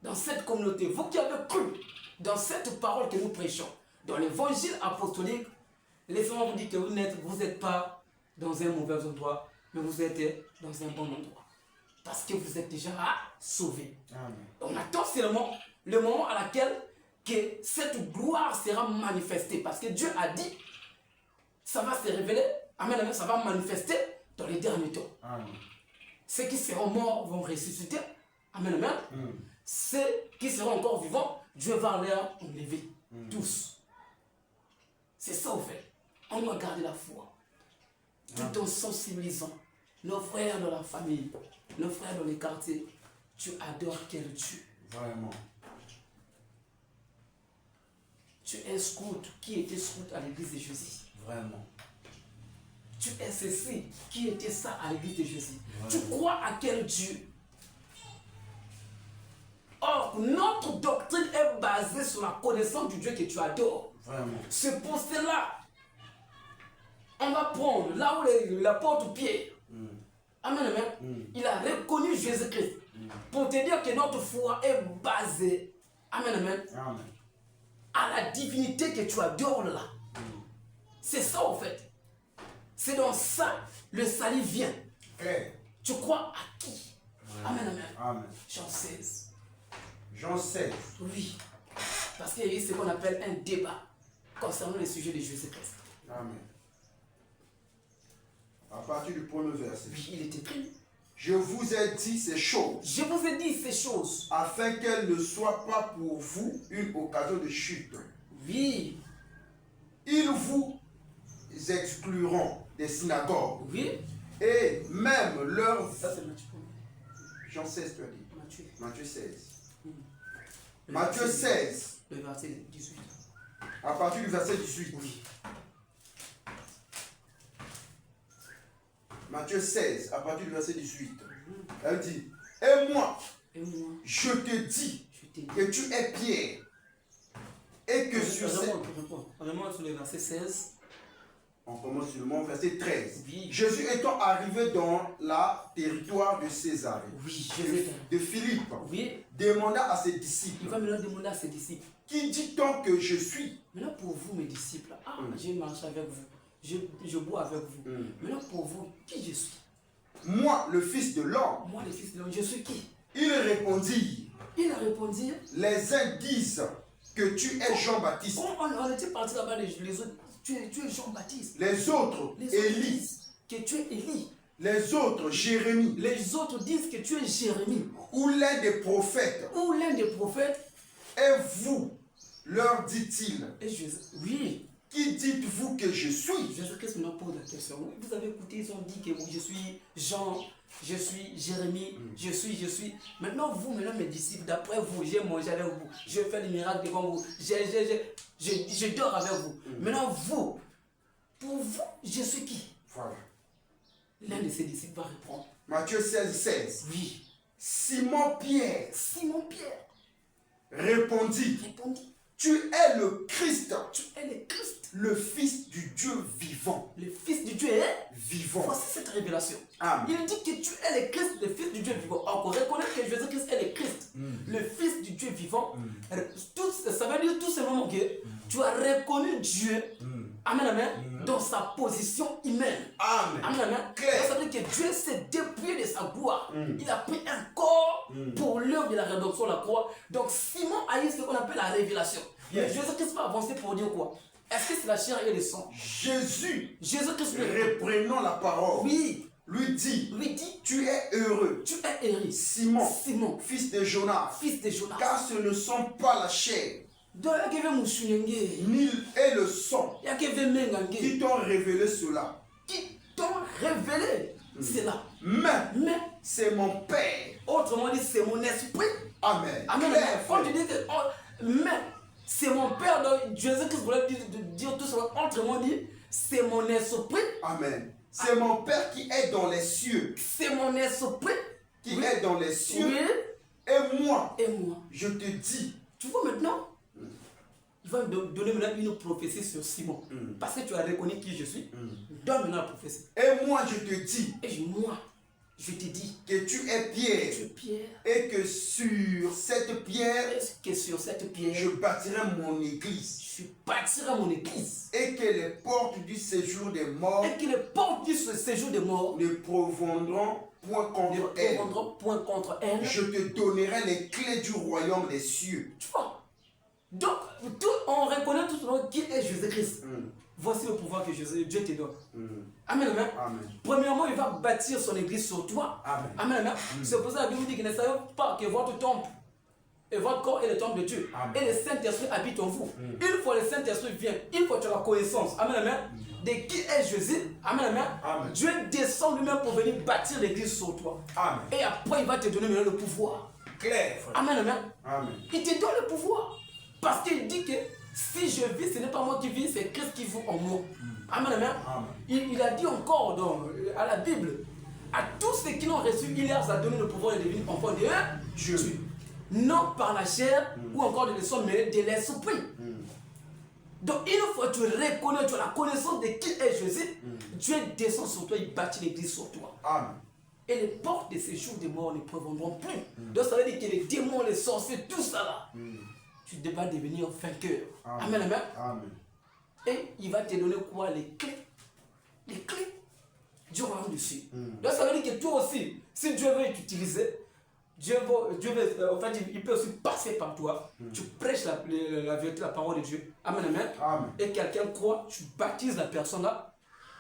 dans cette communauté, vous qui avez cru dans cette parole que nous prêchons, dans l'évangile apostolique, laissez-moi vous dire que vous n'êtes pas dans un mauvais endroit, mais vous êtes dans un bon endroit. Parce que vous êtes déjà sauvés. On attend seulement le moment à laquelle que cette gloire sera manifestée. Parce que Dieu a dit, ça va se révéler, amen, amen, ça va manifester dans les derniers temps. Ceux qui seront morts vont ressusciter, amen, amen. Ceux qui seront encore vivants, Dieu va les enlever, tous. C'est ça au fait. On doit garder la foi, tout en sensibilisant nos frères dans la famille, nos frères dans les quartiers. Tu adores quel Dieu? Vraiment. Tu es scout. Qui était scout à l'église de Jésus? Vraiment. Tu es ceci. Qui était ça à l'église de Jésus? Tu crois à quel Dieu? Or, notre doctrine est basée sur la connaissance du Dieu que tu adores. Vraiment. C'est pour cela, on va prendre là où l'apôtre Pierre, amen, amen, il a reconnu Jésus-Christ. Pour te dire que notre foi est basée, amen, amen, à la divinité que tu adores là. C'est ça en fait. C'est dans ça le salut vient. Tu crois à qui? Amen, amen. Amen. Jean 16. Jean 16. Oui. Parce qu'il y a eu ce qu'on appelle un débat concernant le sujet de Jésus-Christ. Amen. À partir du premier verset. Oui, il est écrit. Je vous ai dit ces choses. Je vous ai dit ces choses. Afin qu'elles ne soient pas pour vous une occasion de chute. Oui. Ils vous excluront des synagogues. Oui. Et même leur... Ça c'est Matthieu. Jean 16, tu as dit. Matthieu. Matthieu 16. Matthieu 16. Le verset 18. À partir du verset 18. Oui. Matthieu 16, à partir du verset 18. Elle dit, et moi, je te dis que tu es Pierre. Et que sur cette... On remonte sur le verset 16. On commence sur le verset 13. Oui. Jésus étant arrivé dans la territoire de Césarée, Oui, de Philippe, oui. demanda à ses disciples, Il va maintenant demander à ses disciples. qui dit-on que je suis? Maintenant pour vous mes disciples, j'ai marché avec vous, je bois avec vous. Maintenant pour vous, qui je suis? Moi, le Fils de l'homme. Moi le Fils de l'homme, je suis qui? Ils répondirent, Il a répondu. les uns disent que tu es Jean-Baptiste. On était parti là-bas, les autres, tu es Jean-Baptiste. Les autres, Les autres Élie. disent que tu es Élie. Les autres, Jérémie. Les autres disent que tu es Jérémie. Ou l'un des prophètes. Ou l'un des prophètes. Et vous, leur dit-il, Et Jésus, oui. qui dites-vous que je suis? Jésus-Christ me pose la question. Oui, vous avez écouté, ils ont dit que je suis Jean, je suis Jérémie, je suis. Maintenant, vous, mes disciples, d'après vous, j'ai mangé avec vous, je fais des miracles devant vous, je dors avec vous. Maintenant, vous, pour vous, je suis qui? Voilà. L'un de ses disciples va répondre. Matthieu 16, 16. Oui. Simon Pierre Simon Pierre répondit, répondit. Tu es le Christ. Tu es le Christ. Le Fils du Dieu vivant. Le Fils du Dieu est vivant. Voici cette révélation. Amen. Il dit que tu es le Christ, le Fils du Dieu vivant. Encore reconnaître que Jésus-Christ est le Christ, le Fils du Dieu vivant. Ça veut dire tout simplement que tu as reconnu Dieu. Amen, amen. Dans sa position humaine. Amen. Amen, amen. Ça veut dire que Dieu s'est dépouillé de sa gloire. Il a pris un corps pour l'œuvre de la rédemption, la croix. Donc Simon a eu ce qu'on appelle la révélation. Yes. Jésus-Christ va avancer pour dire quoi? Est-ce que c'est la chair et le sang? Jésus-Christ, reprenant la parole, oui, lui dit, tu es heureux. Tu es heureux. Simon, fils de Jonas. Car ce ne sont pas la chair ni et le sang qui t'ont révélé cela. Cela. Mais c'est mon Père. Autrement dit, c'est mon esprit. Amen. Amen. Quand tu dis que, mais c'est mon Père, donc Jésus-Christ voulait dire tout cela. Autrement dit, c'est mon esprit. Amen. C'est mon Père qui est dans les cieux. C'est mon esprit qui est dans les cieux. Oui. Et moi, je te dis. Tu vois maintenant, il va me donner maintenant une prophétie sur Simon. Parce que tu as reconnu qui je suis. Donne maintenant la prophétie. Et moi, je te dis. Je te dis que tu es Pierre. Et que sur cette pierre, je bâtirai mon église. Et que les portes du séjour des morts ne prévaudront point contre elle. Je te donnerai les clés du royaume des cieux. Tu vois? Donc, on reconnaît tout le monde qui est Jésus-Christ. Voici le pouvoir que Dieu te donne. Amen, amen. Premièrement, il va bâtir son église sur toi. Amen. Amen, amen. C'est pour ça que la Bible dit que ne savez pas que votre temple et votre corps est le temple de Dieu. Amen. Et le Saint-Esprit habite en vous. Une fois le Saint-Esprit vient, une fois tu as la connaissance, amen, amen, de qui est Jésus, amen, amen, Dieu descend lui-même pour venir bâtir l'église sur toi. Amen. Et après, il va te donner le pouvoir. Claire. Amen, amen. Amen. Il te donne le pouvoir. Parce qu'il dit que si je vis, ce n'est pas moi qui vis, c'est Christ qui vit en moi. Amen, amen. Il a dit encore à la Bible, à tous ceux qui l'ont reçu, il leur a donné le pouvoir de devenir enfants de Dieu. Non par la chair ou encore de le mais de l'esprit. Donc une fois que tu reconnais, tu as la connaissance de qui est Jésus, Dieu descend sur toi, il bâtit l'église sur toi. Amen. Et les portes de ces jours des morts ne prévaudront plus. Donc ça veut dire que les démons, les sorciers, tout ça là, tu devras devenir vainqueur. Amen, amen. Amen. Et il va te donner quoi? Les clés. Les clés du royaume du ciel. Donc ça veut dire que toi aussi, si Dieu veut t'utiliser, Dieu veut, en fait, il peut aussi passer par toi. Tu prêches la vérité, la parole de Dieu. Amen, amen. Amen. Et quelqu'un croit, tu baptises la personne là.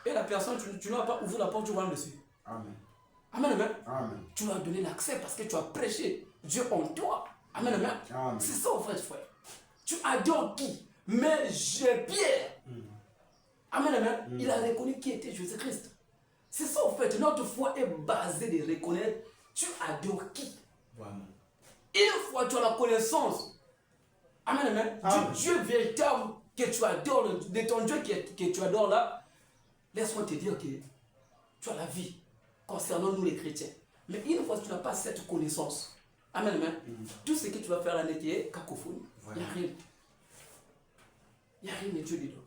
Et la personne, tu n'as pas ouvert la porte du royaume du ciel. Amen. Amen, amen. Amen. Tu lui as donné l'accès parce que tu as prêché Dieu en toi. Amen, amen. C'est ça, en fait, frère. Tu adores qui? Mais j'ai Pierre. Amen, amen. Il a reconnu qui était Jésus-Christ. C'est ça, en fait. Notre foi est basée de reconnaître tu adores qui. Vraiment. Une fois tu as la connaissance, amen, amen, du Dieu véritable que tu adores, de ton Dieu que tu adores là, laisse-moi te dire que tu as la vie concernant nous les chrétiens. Mais une fois que tu n'as pas cette connaissance, amen, amen, tout ce que tu vas faire là n'est que cacophonie. Il n'y a rien. Il n'y a rien de Dieu dedans.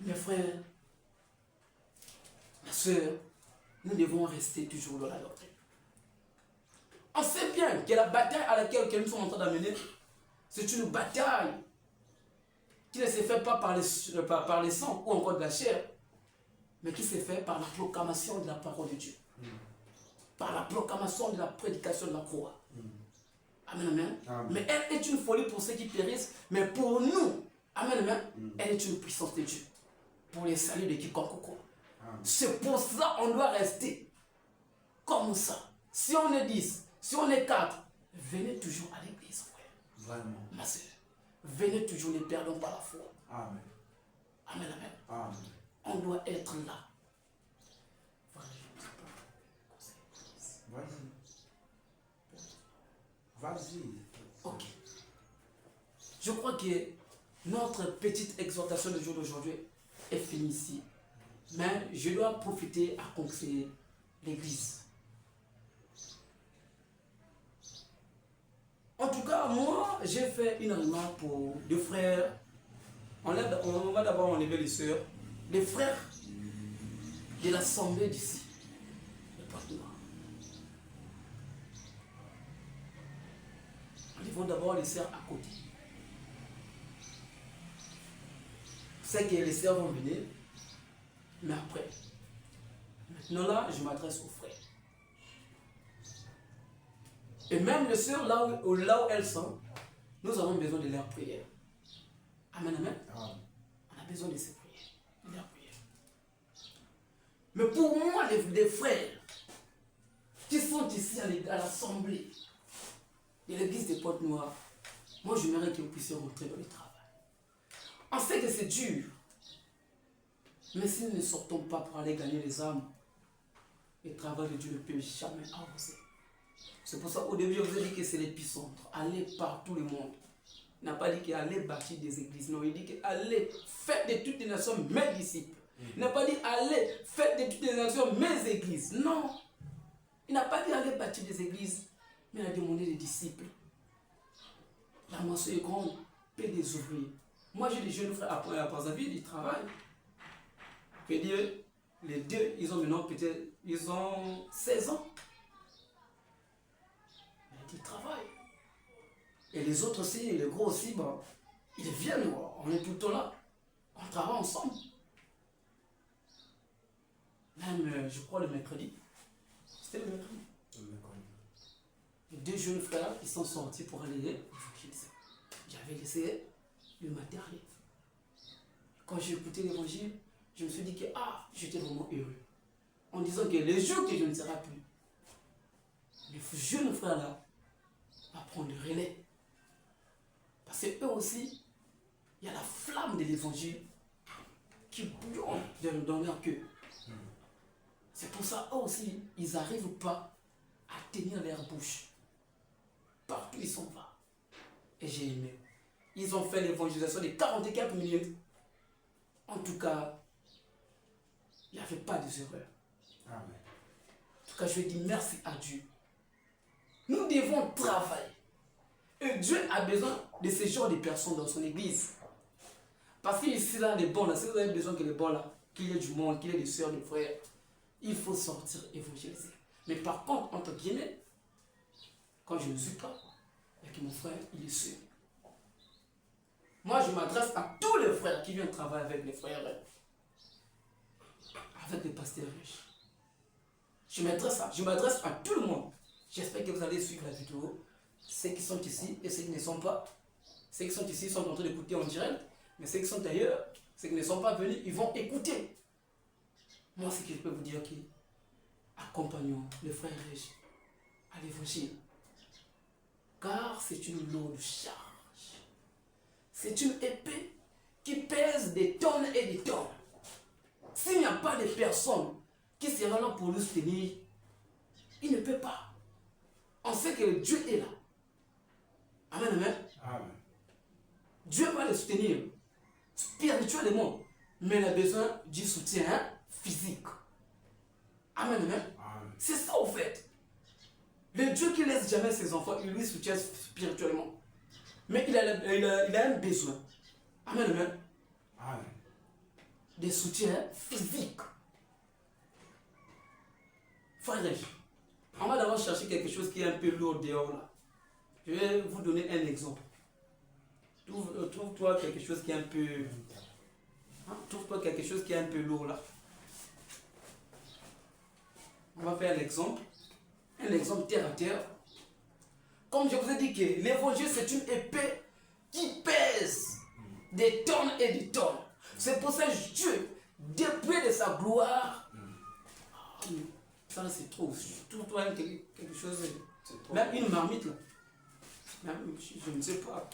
Mes frères, ma soeur, nous devons rester toujours dans la doctrine. On sait bien que la bataille à laquelle nous sommes en train d'amener, c'est une bataille qui ne se fait pas par les sangs ou encore de la chair, mais qui se fait par la proclamation de la parole de Dieu. Par la proclamation de la prédication de la croix. Amen, amen. Mais elle est une folie pour ceux qui périssent, mais pour nous, amen, amen, elle est une puissance de Dieu. Pour les saluts de quiconque croit. C'est pour ça qu'on doit rester comme ça. Si on est 10, si on est 4, venez toujours à l'église, frère. Vraiment. Ma soeur, venez toujours les perdons par la foi. Amen. Amen, amen. Amen. On doit être là. Vas-y. Ok. Je crois que notre petite exhortation du jour d'aujourd'hui est finie ici. Mais je dois profiter à conseiller l'église. En tout cas, moi, j'ai fait une remarque pour deux frères. On va d'abord enlever les sœurs. Les frères de l'assemblée d'ici. Enlevons d'abord les sœurs à côté. C'est que les sœurs vont venir, mais après. Maintenant là, je m'adresse aux frères. Et même les sœurs, là où elles sont, nous avons besoin de leur prière. Amen, amen. On a besoin de ces prières, de leur prière. Mais pour moi, les frères qui sont ici à l'assemblée de l'église des Portes Noires, moi j'aimerais que vous puissiez rentrer dans le travail. On sait que c'est dur, mais si nous ne sortons pas pour aller gagner les âmes, le travail de Dieu ne peut jamais avancer. C'est pour ça qu'au début, je vous ai dit que c'est l'épicentre. Allez partout le monde. Il n'a pas dit qu'il allait bâtir des églises. Non, il dit qu'il allait faire de toutes les nations mes disciples. Il n'a pas dit allez faire de toutes les nations mes églises. Non. Il n'a pas dit allez bâtir des églises, mais il a demandé des disciples. La moisson est grande, paie des ouvriers. Moi, j'ai des jeunes frères à Brazzaville, ils travaillent. Je peux dire, les deux, ils ont maintenant peut-être, ils ont 16 ans. Ils travaillent. Et les autres aussi, les gros aussi, bah, ils viennent, on est tout le temps là. On travaille ensemble. Même, je crois, le mercredi. C'était le mercredi. Les deux jeunes frères, ils sont sortis pour aller évangéliser. J'avais laissé le matériel. Quand j'ai écouté l'évangile, je me suis dit que j'étais vraiment heureux. En disant que les jours que je ne serai plus, les jeunes frères là, à prendre le relais. Parce que eux aussi, il y a la flamme de l'évangile qui bouillonne dans leur cœur. C'est pour ça, eux aussi, ils n'arrivent pas à tenir leur bouche. Partout ils sont pas. Et j'ai aimé. Ils ont fait l'évangélisation de 44 minutes. En tout cas, il n'y avait pas de erreur. Amen. En tout cas, je dis merci à Dieu. Nous devons travailler. Et Dieu a besoin de ce genre de personnes dans son église. Parce qu'ici, là, les bons, là, si vous avez besoin que les bons, là, qu'il y ait du monde, qu'il y ait des soeurs, des frères, il faut sortir évangéliser. Mais par contre, entre guillemets, quand je ne suis pas, et que mon frère, il est sûr. Moi, je m'adresse à tous les frères qui viennent travailler avec les frères, avec les pasteurs riches. Je m'adresse à tout le monde. J'espère que vous allez suivre la vidéo. Ceux qui sont ici et ceux qui ne sont pas. Ceux qui sont ici sont en train d'écouter en direct. Mais ceux qui sont ailleurs, ceux qui ne sont pas venus, ils vont écouter. Moi, ce que je peux vous dire, qui accompagnons les frères riches à l'évangile. Car c'est une lourde charge. C'est une épée qui pèse des tonnes et des tonnes. S'il n'y a pas de personne qui sera là pour nous soutenir, il ne peut pas. On sait que Dieu est là. Amen, amen. Amen. Dieu va le soutenir spirituellement, mais il a besoin du soutien physique. Amen, amen. Amen. C'est ça au fait. Le Dieu qui laisse jamais ses enfants, il lui soutient spirituellement. Mais il a un besoin. Amen, amen. Amen. Des soutiens physiques. Frère, on va d'abord chercher quelque chose qui est un peu lourd dehors là. Je vais vous donner un exemple. Trouve-toi quelque chose qui est un peu... trouve-toi quelque chose qui est un peu lourd là. On va faire l'exemple. Un exemple terre à terre. Comme je vous ai dit que l'évangile c'est une épée qui pèse des tonnes et des tonnes. C'est pour ça que Dieu, depuis de sa gloire, ça c'est trop. Trouve-toi quelque chose, même une marmite là. Même, je ne sais pas.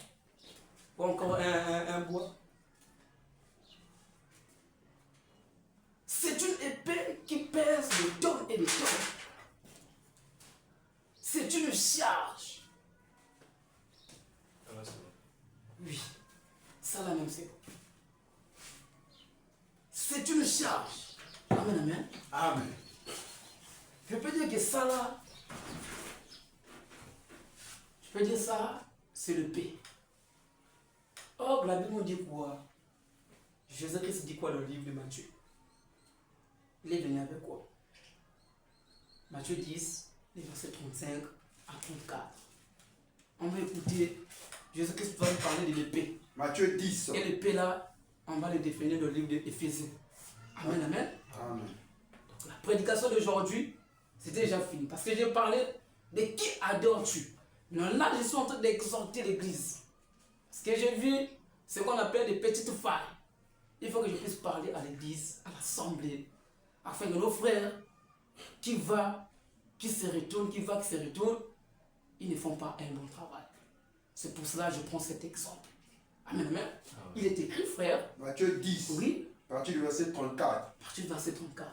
Ou encore un bois. C'est une épée qui pèse des tonnes et des tonnes. C'est une charge. Oui, ça là même c'est bon. C'est une charge. Amen, amen. Amen. Je peux dire que ça là, Je peux dire ça, c'est le paix. Or, la Bible nous dit quoi? Jésus-Christ dit quoi dans le livre de Matthieu? Il est venu avec quoi? Matthieu 10, les versets 35 à 34. On va écouter, Jésus-Christ va nous parler de l'épée. Matthieu 10. Et l'épée là, on va le définir dans le livre d'Éphésiens. Amen, amen. Amen. Donc, la prédication d'aujourd'hui, c'était déjà fini. Parce que j'ai parlé de qui adores-tu. Mais là, je suis en train d'exhorter l'église. Parce que j'ai vu ce qu'on appelle des petites failles. Il faut que je puisse parler à l'église, à l'assemblée, afin que nos frères qui se retournent, qui se retournent, ils ne font pas un bon travail. C'est pour cela que je prends cet exemple. Amen, amen. Il est écrit, frère. Matthieu 10. Oui. À partir du verset 34. À partir du verset 34.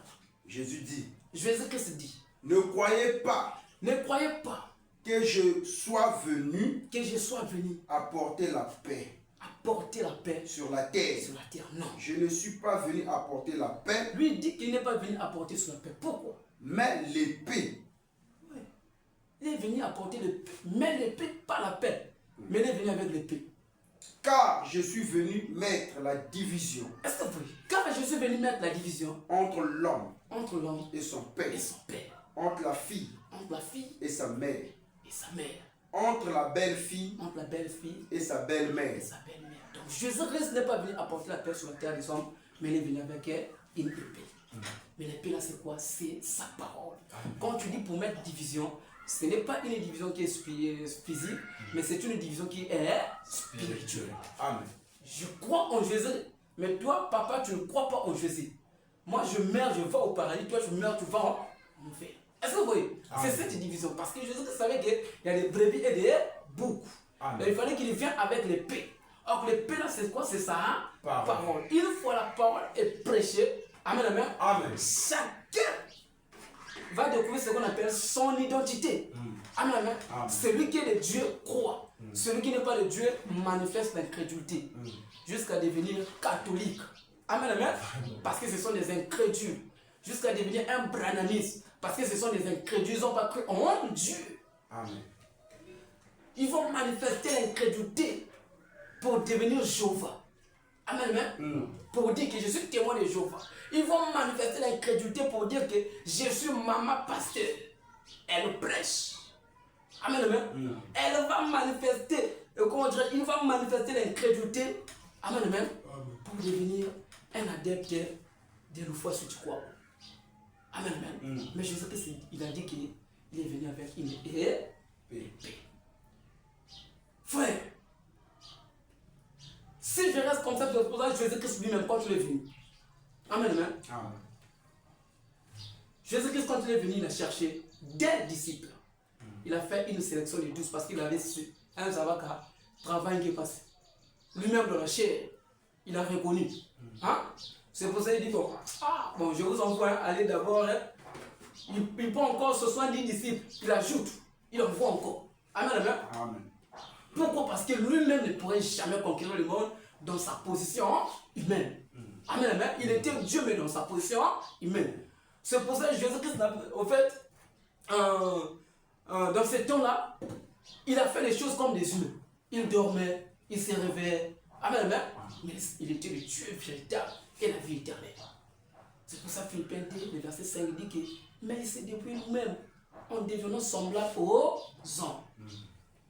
Jésus dit. Jésus-Christ dit. Ne croyez pas. Ne croyez pas. Que je sois venu. Que je sois venu. Apporter la paix. Apporter la paix. Sur la terre. Sur la terre, non. Je ne suis pas venu apporter la paix. Lui dit qu'il n'est pas venu apporter sur la paix. Pourquoi? Mais l'épée. Oui. Il est venu apporter l'épée. Mais l'épée, pas la paix. Mais il est venu avec l'épée. Car je suis venu mettre la division. Est-ce que vous voyez? Car je suis venu mettre la division entre l'homme et son père. Entre la fille et sa mère. Entre la belle-fille et sa belle-mère. Donc Jésus-Christ n'est pas venu apporter la paix sur la terre des hommes, mais il est venu avec une épée. Mais l'épée là c'est quoi? C'est sa parole. Quand tu dis pour mettre division, ce n'est pas une division qui est physique, mais c'est une division qui est spirituelle. Amen. Je crois en Jésus, mais toi, papa, tu ne crois pas en Jésus. Moi, je meurs, je vais au paradis, toi, tu meurs, tu vas en enfer. Est-ce que vous voyez? C'est cette division. Parce que Jésus savait qu'il y a des brebis et des boucs. Il fallait qu'il vienne avec l'épée. Or, l'épée, là, c'est quoi? C'est ça, parole. Une fois la parole est prêchée, amen, amen. Amen. Chacun va découvrir ce qu'on appelle son identité. Amen, amen. Celui qui est de Dieu croit. Celui qui n'est pas de Dieu manifeste l'incrédulité. Jusqu'à devenir catholique. Amen, amen. Parce que ce sont des incrédules. Jusqu'à devenir un branamiste. Parce que ce sont des incrédules. Ils n'ont pas cru en Dieu. Amen. Ils vont manifester l'incrédulité pour devenir Jéhovah. Amen, amen. Pour dire que je suis témoin de Jéhovah. Ils vont manifester l'incrédulité pour dire que je suis maman pasteur. Elle prêche. Amen, amen. Elle va manifester, comment dire, il va manifester l'incrédulité. Amen, amen. Pour devenir un adepte de la foi si tu crois. Amen, amen. Mais Jésus-Christ, il a dit qu'il est venu avec une épée. Frère, si je reste comme ça, je pose Jésus-Christ lui-même quand il est venu. Amen, amen. Jésus-Christ, quand il est venu, il a cherché des disciples. Il a fait une sélection de 12 parce qu'il avait su un Zavaka travail qui est passé. Lui-même dans la chair, il a reconnu. C'est pour ça qu'il dit bon, je vous envoie aller d'abord. Il prend encore 70 disciples, il ajoute, il envoie encore. Amen, amen. Amen. Pourquoi? Parce que lui-même ne pourrait jamais conquérir le monde dans sa position humaine. Amen, amen. Il était Dieu, mais dans sa position humaine. C'est pour ça que Jésus-Christ, au fait, dans ce temps-là, il a fait les choses comme des humains. Il dormait, il se réveillait. Amen, amen. Mais il était le Dieu véritable et la vie éternelle. C'est pour ça que Philippiens 2, le verset 5 dit que mais c'est depuis nous-mêmes, en devenant semblable aux hommes.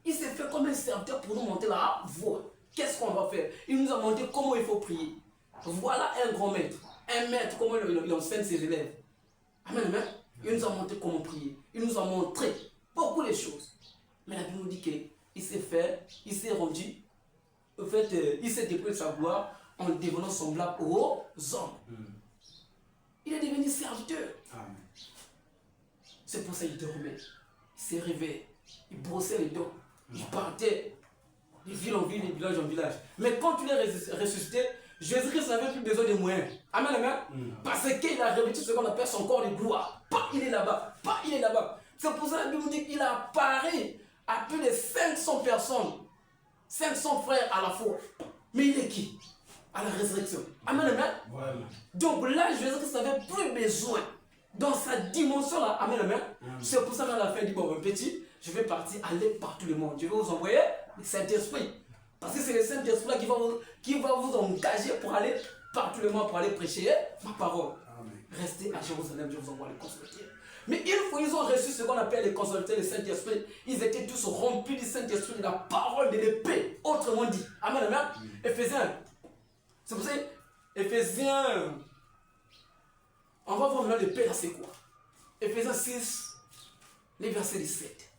Il s'est fait comme un serviteur pour nous montrer la voie. Qu'est-ce qu'on va faire? Il nous a montré comment il faut prier. Voilà un grand maître. Un maître, comment il enseigne ses élèves. Amen, amen. Il nous a montré comment prier. Il nous a montré beaucoup de choses. Mais la Bible nous dit qu'il s'est fait, il s'est rendu, en fait, il s'est dépouillé de sa gloire en devenant semblable aux hommes. Il est devenu serviteur. Amen. C'est pour ça qu'il dormait. Il s'est réveillé. Il brossait les dents. Il partait de ville en ville, de village en village. Mais quand il est ressuscité, Jésus-Christ n'avait plus besoin de moyens. Amen, amen. Parce qu'il a revêtu ce qu'on appelle son corps de gloire. Pas il est là-bas. Pas il est là-bas. C'est pour ça que la Bible dit qu'il a apparu à plus de 500 personnes. 500 frères à la fois. Mais il est qui? À la résurrection. Amen, amen. Voilà. Donc là, Jésus-Christ n'avait plus besoin. Dans sa dimension là, amen, amen. C'est pour ça qu'à la fin, il dit, bon, mon petit, je vais partir aller par tout le monde. Je vais vous envoyer le Saint-Esprit. Parce que c'est le Saint-Esprit qui va vous engager pour aller par tout le monde, pour aller prêcher ma parole. Amen. Restez à Jérusalem, je vous envoie les consolateurs. Mais ils ont reçu ce qu'on appelle les consolateurs, le Saint-Esprit. Ils étaient tous remplis du Saint-Esprit, de la parole de l'épée. Autrement dit. Amen, amen. Éphésiens. C'est pour ça, Éphésiens. On va voir maintenant l'épée là, c'est quoi? Éphésiens 6, les versets 17.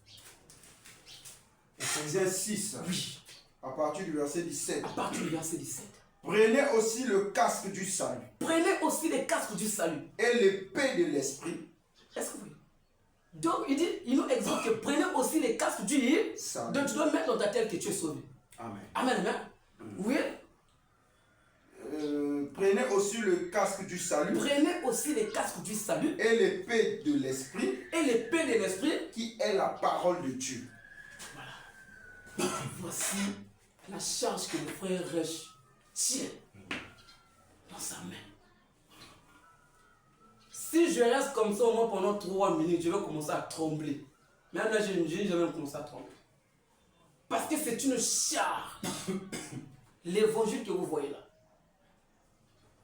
Éphésiens 6. Oui. À partir du verset 17. À partir du verset 17. Prenez aussi le casque du salut. Prenez aussi les casques du salut. Et l'épée de l'esprit. Est-ce que vous voyez? Donc il nous exhorte que prenez aussi les casques du salut. Donc tu dois mettre dans ta tête que tu es sauvé. Amen. Amen, amen. Oui. Prenez aussi le casque du salut. Prenez aussi les casques du salut. Et l'épée de l'esprit. Et l'épée de l'esprit. Qui est la parole de Dieu. Voilà. Voici la charge que le frère Rech tient dans sa main. Si je reste comme ça au moins pendant 3 minutes, je vais commencer à trembler. Même là, je vais jamais commencer à trembler. Parce que c'est une charge. L'évangile que vous voyez là.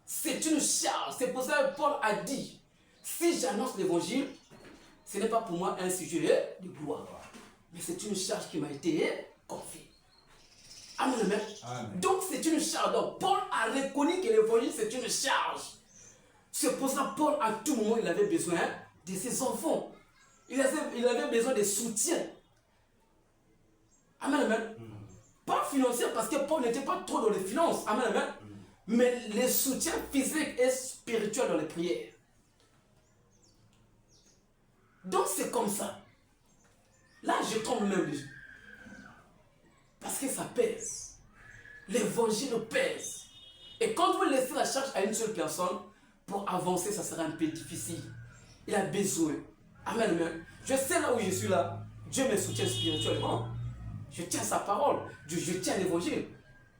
C'est une charge. C'est pour ça que Paul a dit, si j'annonce l'évangile, ce n'est pas pour moi un sujet de gloire. Mais c'est une charge qui m'a été confiée. Amen, amen. Amen. Donc c'est une charge. Donc Paul a reconnu que l'évangile c'est une charge. C'est pour ça que Paul, à tout moment, il avait besoin de ses enfants. Il avait besoin de soutien. Amen, amen. Pas financier, parce que Paul n'était pas trop dans les finances. Amen, amen. Mais les soutiens physiques et spirituels dans les prières. Donc c'est comme ça. Là, je tombe même déjà. Parce que ça pèse. L'évangile pèse. Et quand vous laissez la charge à une seule personne, pour avancer, ça sera un peu difficile. Il a besoin. Amen, amen. Je sais là où je suis là. Dieu me soutient spirituellement. Je tiens sa parole. Je tiens l'évangile.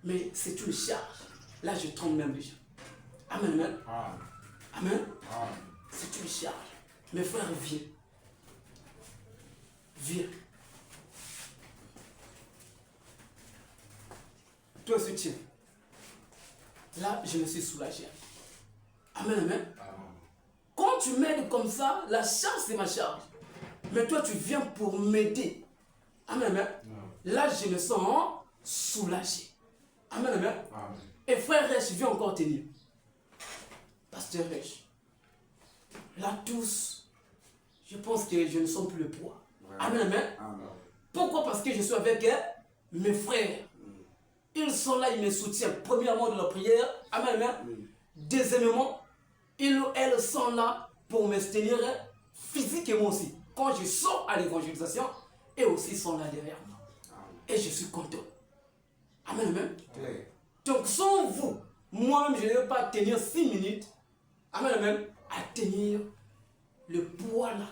Mais c'est une charge. Là, je tremble même déjà. Amen, amen. Amen. C'est une charge. Mes frères, viens. Viens. Toi, soutiens. Là, je me suis soulagé. Amen, amen. Quand tu m'aides comme ça, la charge, c'est ma charge. Mais toi, tu viens pour m'aider. Amen, amen. Là, je me sens soulagé. Amen, amen. Et frère Rech, viens encore tenir. Pasteur Rech. Là, tous, je pense que je ne sens plus le poids. Amen, amen. Pourquoi? Parce que je suis avec mes frères. Ils sont là, ils me soutiennent. Premièrement, de la prière. Amen, amen. Deuxièmement, elles sont là pour me soutenir physiquement aussi. Quand je sors à l'évangélisation, eux aussi sont là derrière moi. Et je suis content. Amen, amen. Donc sans vous, moi-même, je ne vais pas tenir 6 minutes. Amen, amen. À tenir le poids là.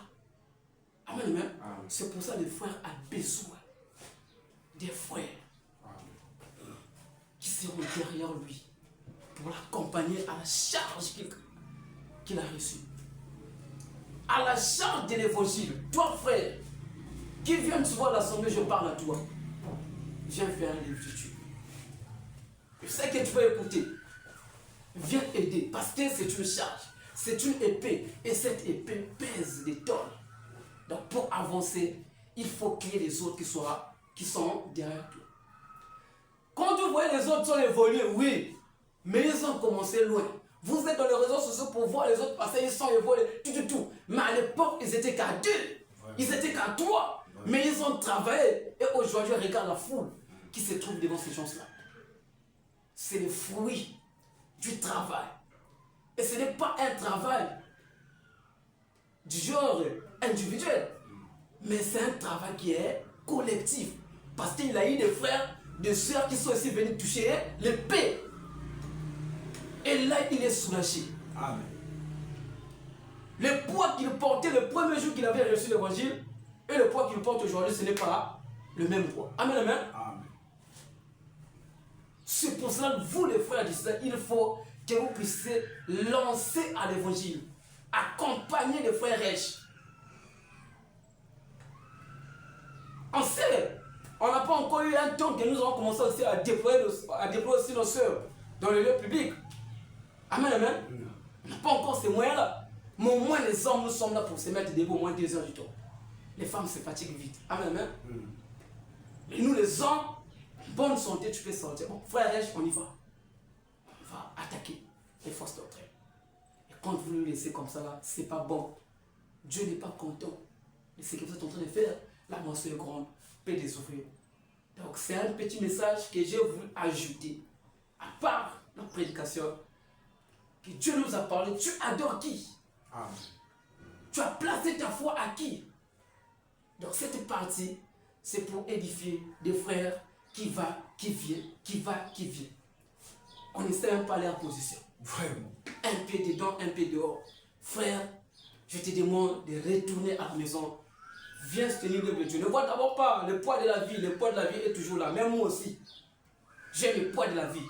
Amen, amen. C'est pour ça que le frère a besoin des frères qui seront derrière lui pour l'accompagner à la charge qu'il a reçue. À la charge de l'évangile. Toi, frère, qui vient te voir à l'assemblée, je parle à toi. Viens faire un livre de Dieu. Je sais que tu peux écouter. Viens aider, parce que c'est une charge. C'est une épée. Et cette épée pèse des tonnes. Donc pour avancer, il faut qu'il y ait des autres qui sont derrière toi. Quand vous voyez les autres sont évolués, oui, mais ils ont commencé loin. Vous êtes dans les réseaux sociaux pour voir les autres passer, ils sont évolués, tout. Mais à l'époque, ils étaient qu'à 2, ils étaient qu'à 3. Mais ils ont travaillé. Et aujourd'hui, regarde la foule qui se trouve devant ces gens-là. C'est le fruit du travail. Et ce n'est pas un travail du genre individuel, mais c'est un travail qui est collectif. Parce qu'il a eu des frères, des sœurs qui sont aussi venus toucher l'épée. Et là, il est soulagé. Amen. Le poids qu'il portait le premier jour qu'il avait reçu l'évangile et le poids qu'il porte aujourd'hui, ce n'est pas le même poids. Amen, amen. Amen. C'est pour cela que vous, les frères d'Israël, il faut que vous puissiez lancer à l'évangile, accompagner les frères riches. On sait. On n'a pas encore eu un temps que nous avons commencé aussi à déployer aussi nos sœurs dans le lieu public. Amen, amen. On n'a pas encore ces moyens-là. Mais au moins les hommes, nous sommes là pour se mettre debout au moins 2 heures du temps. Les femmes se fatiguent vite. Amen, amen. Mais nous les hommes, bonne santé, tu peux sortir. Bon, frère Rech, on y va. On va attaquer les forces doctrines. Et quand vous le laissez comme ça, là, c'est pas bon. Dieu n'est pas content de ce que vous êtes en train de faire. La moisson est grande, peut des ouvriers. Donc c'est un petit message que j'ai voulu ajouter. À part la prédication, que Dieu nous a parlé. Tu adores qui? Amen. Tu as placé ta foi à qui? Donc cette partie, c'est pour édifier des frères qui va, qui vient, qui va, qui vient. On ne sait même pas aller en position. Vraiment. Un pied dedans, un pied dehors. Frère, je te demande de retourner à la maison. Viens se tenir devant Dieu. Ne vois d'abord pas le poids de la vie. Le poids de la vie est toujours là. Même moi aussi. J'ai le poids de la vie.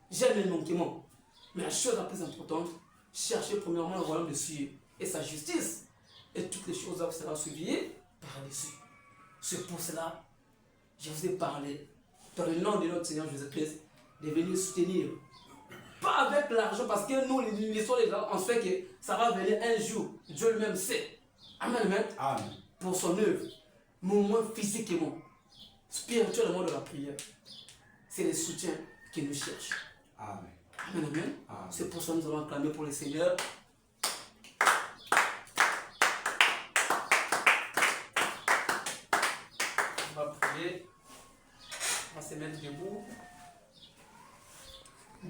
J'ai mes manquements. Mais la chose la plus importante, cherchez premièrement le royaume de Dieu et sa justice. Et toutes les choses seront suivies par-dessus. C'est pour cela, je vous ai parlé, dans le nom de notre Seigneur Jésus-Christ, de venir soutenir. Pas avec l'argent, parce que nous, l'histoire des gens, on sait que ça va venir un jour. Dieu lui-même sait. Amen, amen. Amen. Pour son œuvre. Mais au moins physiquement, spirituellement de la prière. C'est le soutien qui nous cherche. Amen. Amen, amen. Amen. C'est pour ça que nous allons acclamer pour le Seigneur. On va prier. On va se mettre debout.